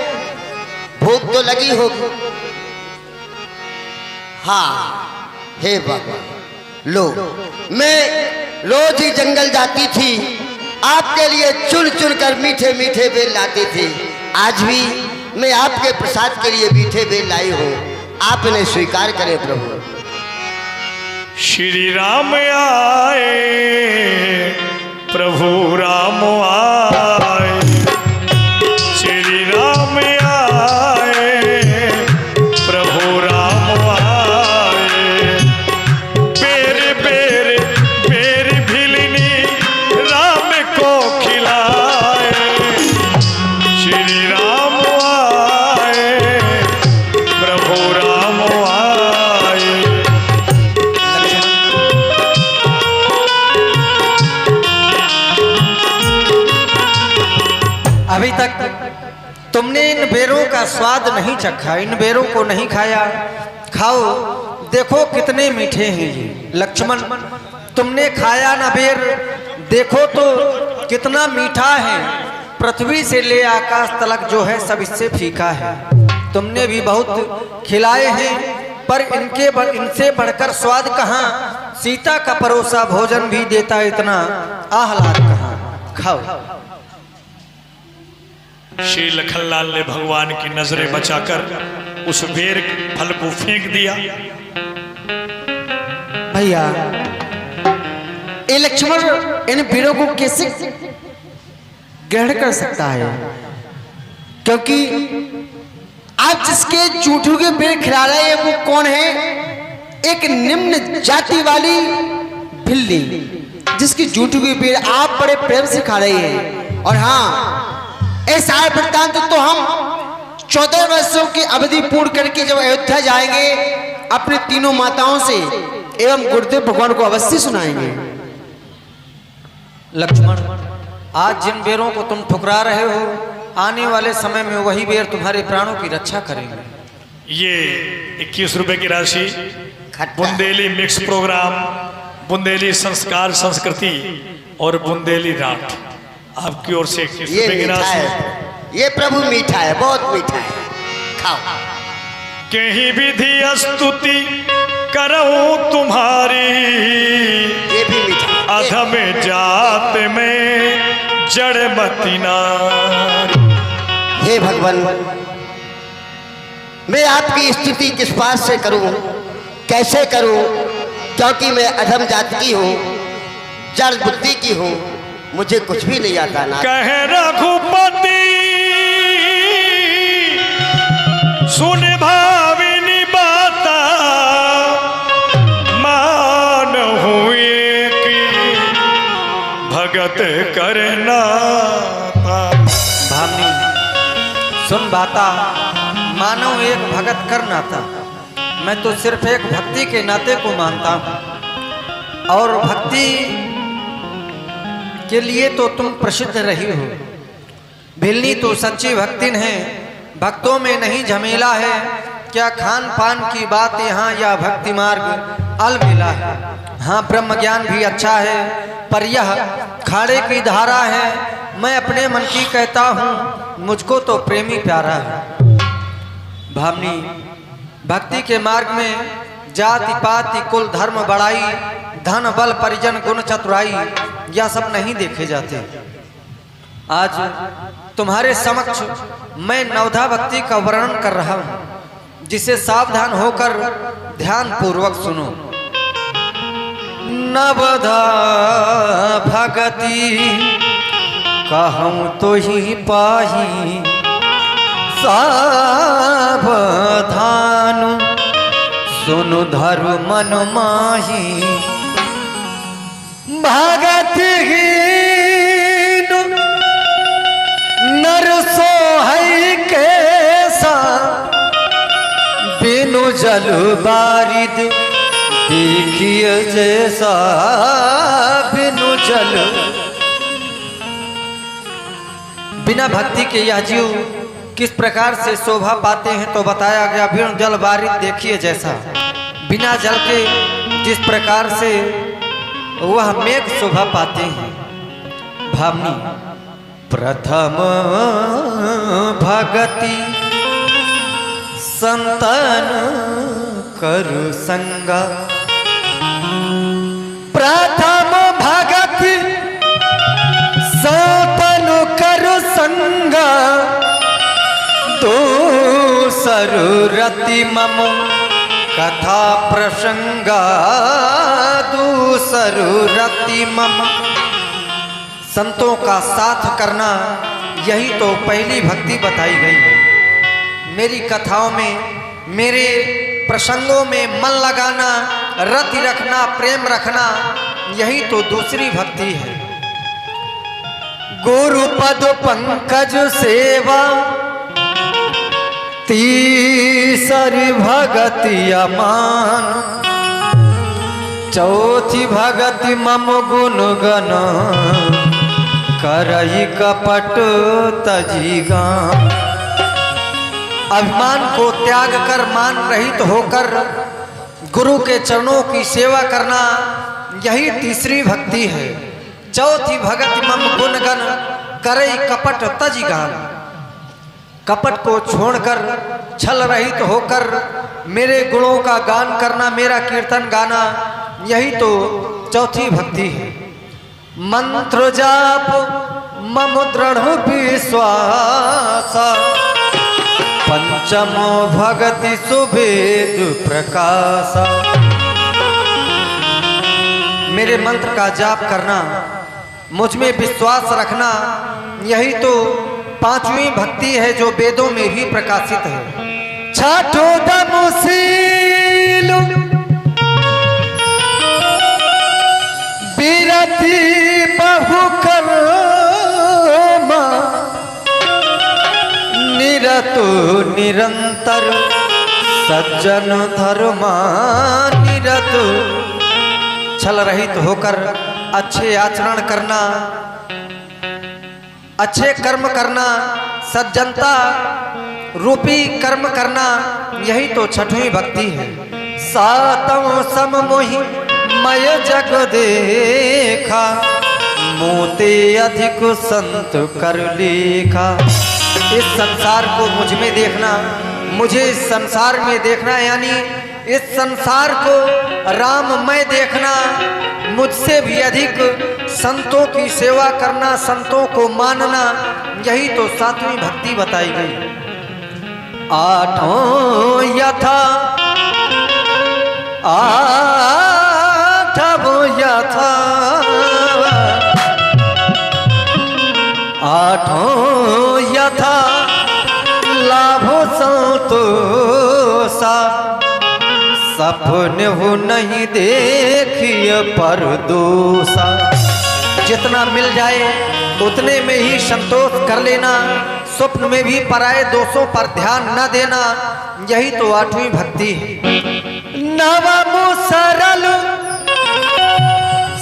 भूख तो लगी होगी। हाँ हे बाबा, लो, मैं रोज ही जंगल जाती थी, आपके लिए चुन चुन कर मीठे मीठे बेल लाती थी। आज भी मैं आपके प्रसाद के लिए मीठे बेल लाई हूँ। आप इन्हें स्वीकार करें प्रभु। श्री राम आए, प्रभु राम आए, श्री राम आए, प्रभु राम आए। बेर बेर बेर भिलनी राम को खिलाए, श्री राम आए, प्रभु राम आए। अभी तक तुमने इन बेरों का स्वाद नहीं चखा, इन बेरों को नहीं खाया। खाओ, देखो कितने मीठे हैं ये। लक्ष्मण, तुमने खाया ना बेर, देखो तो कितना मीठा है। पृथ्वी से ले आकाश तलक जो है सब इससे फीका है। तुमने भी बहुत खिलाए हैं, पर इनसे बढ़कर स्वाद कहाँ। सीता का परोसा भोजन भी देता इतना आह्लाद कहाँ। खाओ। श्री लखनलाल ने भगवान की नजरें बचाकर उस बेर फल को फेंक दिया। भैया, ये लक्ष्मण इन वीरों को कैसे ग्रहण कर सकता है? क्योंकि आप जिसके जूठों के पेड़ खिला रहे हैं वो कौन है? एक निम्न जाति वाली भिल्ली, जिसकी जूठों के पेड़ आप बड़े प्रेम से खा रहे हैं। और हाँ, ऐसा वृत्तांत तो हम 14 वर्षों की अवधि पूर्ण करके जब अयोध्या जाएंगे अपने तीनों माताओं से एवं गुरुदेव भगवान को अवश्य सुनाएंगे। लक्ष्मण, आज जिन बेरों को तुम ठुकरा रहे हो, आने वाले समय में वही बेर तुम्हारे प्राणों की रक्षा करेंगे। ये 21 रुपए की राशि बुंदेली मिक्स प्रोग्राम, बुंदेली संस्कार संस्कृति और बुंदेली रात आपकी ओर से 21 ये रुपए की मीठा राशि। है, ये प्रभु मीठा है, बहुत मीठा है। खाओ। कहीं विधि स्तुति करूं तुम्हारी, ये भी मीठा है। अधम जात में जड़मती नारी। हे भगवान, मैं आपकी स्तुति किस बात से करूं, कैसे करूं? क्योंकि मैं अधम जात की हूं, जड़ बुद्धि की हूं, मुझे कुछ भी नहीं आता ना। कह रघुपति सुन भाविनी बाता, मान हुए कि भगत करना। भामनी, सुन बाता, मानो एक भगत करना था। मैं तो सिर्फ एक भक्ति के नाते को मानता हूँ, और भक्ति के लिए तो तुम प्रसिद्ध रही हो। भिलनी तो सच्ची भक्तिन है, भक्तों में नहीं झमेला है। क्या खान पान की बात यहाँ या भक्ति मार्ग अलबेला है। हाँ, ब्रह्म ज्ञान भी अच्छा है, पर यह खाड़े की धारा है। मैं अपने मन की कहता हूँ, मुझको तो प्रेमी प्यारा है। भावनी, भक्ति के मार्ग में जाति पाति कुल धर्म बड़ाई, धन बल परिजन गुण चतुराई, यह सब नहीं देखे जाते। आज तुम्हारे समक्ष मैं नवधा भक्ति का वर्णन कर रहा हूँ, जिसे सावधान होकर ध्यान पूर्वक सुनो। नवधा भगति कहूँ तो ही पाही, सावधान सुनु धर्म मन माही। भगत हीन नर सोहै कैसा, बिनु जल बारिद देखिए जैसा, बिनु जल। बिना भक्ति के यह जीव किस प्रकार से शोभा पाते हैं तो बताया गया, बिनु जल बारिद देखिए जैसा। बिना जल के जिस प्रकार से वह मेघ शोभा पाते हैं। भावनी, प्रथम भगति संतन करु संगा, प्रथम भगति संतन करु संगा, दूसरु रति मम कथा प्रसंगा, दूसरु रति मम। संतों का साथ करना, यही तो पहली भक्ति बताई गई है। मेरी कथाओं में, मेरे प्रसंगों में मन लगाना, रति रखना, प्रेम रखना, यही तो दूसरी भक्ति है। गुरु पद पंकज सेवा, तीसरी भगति अमान, चौथी भगति मम गुण गण, करही कपट तजी गाम। अभिमान को त्याग कर मान रहित होकर गुरु के चरणों की सेवा करना, यही तीसरी भक्ति है। चौथी भगति मम गुण गण, करही कपट तजी गाम। कपट को छोड़कर छल रहित होकर मेरे गुणों का गान करना, मेरा कीर्तन गाना, यही तो चौथी भक्ति है। मंत्र जाप मम दृढ़ विश्वास, पंचमो भगति सुभेद प्रकाश। मेरे मंत्र का जाप करना, मुझ में विश्वास रखना, यही तो पांचवी भक्ति है जो वेदों में भी प्रकाशित है। छठो दमुशील विरति बहु कर्मा, निरतो निरंतर सज्जन धर्मा, निरतो। छल रहित होकर अच्छे आचरण करना, अच्छे कर्म करना, सज्जनता रूपी कर्म करना, यही तो छठवीं भक्ति है। सातम सम मोहि मय जग देखा, मोते अधिक संत कर लेखा। इस संसार को मुझ में देखना, मुझे इस संसार में देखना, यानी इस संसार को राममय देखना, मुझसे भी अधिक संतों की सेवा करना, संतों को मानना, यही तो सातवीं भक्ति बताई गई। आठों यथा आठवो यथा, आठों यथा लाभो संतोषा, सपने हो नहीं देखिए पर दोषा। जितना मिल जाए उतने में ही संतोष कर लेना, स्वप्न में भी पराये दोषों पर ध्यान न देना, यही तो आठवीं भक्ति है। नवमो सरल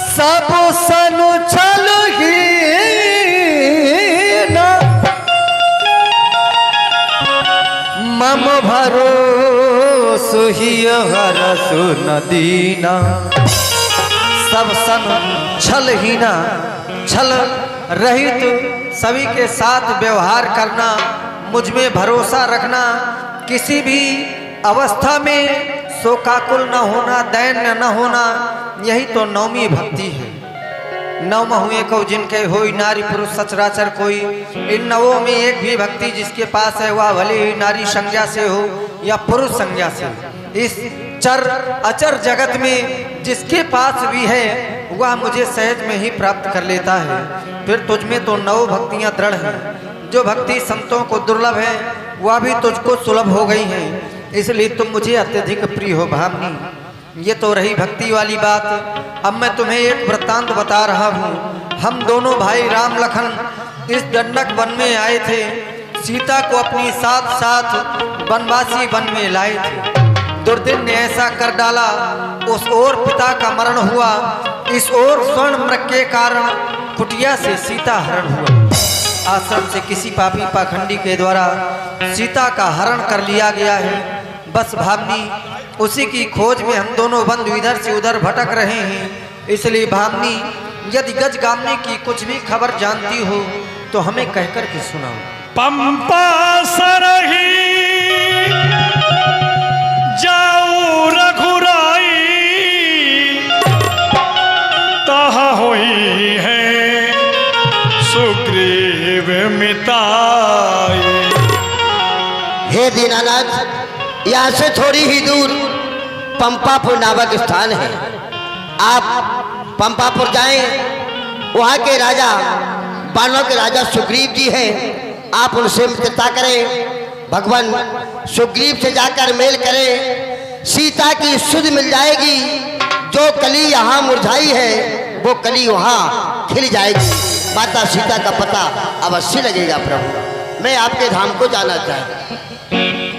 सब सनु छल ही न, मम भरोस सुहिय हरस नदीना, सब सन छल हीना, छल रहित सभी के साथ व्यवहार करना, मुझ में भरोसा रखना, किसी भी अवस्था में शोकाकुल न होना, दैन्य न होना, यही तो नवमी भक्ति है। नव हुए को जिनके होई नारी पुरुष सचराचर कोई, इन नवों में एक भी भक्ति जिसके पास है वह भले ही नारी संज्ञा से हो या पुरुष संज्ञा से, इस चर अचर जगत में जिसके पास भी है वह मुझे सहज में ही प्राप्त कर लेता है। फिर तुझ में तो नव भक्तियां दृढ़ हैं, जो भक्ति संतों को दुर्लभ है वह भी तुझको सुलभ हो गई है, इसलिए तुम मुझे अत्यधिक प्रिय हो भावनी। ये तो रही भक्ति वाली बात। अब मैं तुम्हें एक वृत्तांत बता रहा हूँ। हम दोनों भाई राम लखन इस दंडक वन में आए थे, सीता को अपनी साथ साथ वनवासी वन में लाए थे। दुर्दिन ने ऐसा कर डाला, उस ओर पिता का मरण हुआ, इस ओर स्वर्ण मृग के कारण कुटिया से सीता हरण हुआ। आश्रम से किसी पापी पाखंडी के द्वारा सीता का हरण कर लिया गया है। बस भावनी उसी की खोज में हम दोनों बंधु इधर से उधर भटक रहे हैं। इसलिए भावनी यदि गज गामने की कुछ भी खबर जानती हो तो हमें कहकर के सुनाओ। पंपा सरही जाऊ रघुराई, तहा होई है सुग्रीव मिताई। हे दीनानाथ, यहाँ से थोड़ी ही दूर पंपापुर नामक स्थान है। आप पंपापुर जाएं, वहाँ के राजा बानों के राजा सुग्रीव जी हैं, आप उनसे मित्रता करें, भगवान सुग्रीव से जाकर मेल करें, सीता की सुध मिल जाएगी। जो कली यहाँ मुरझाई है वो कली वहाँ खिल जाएगी। माता सीता का पता अवश्य लगेगा। प्रभु, मैं आपके धाम को जाना चाहता हूँ।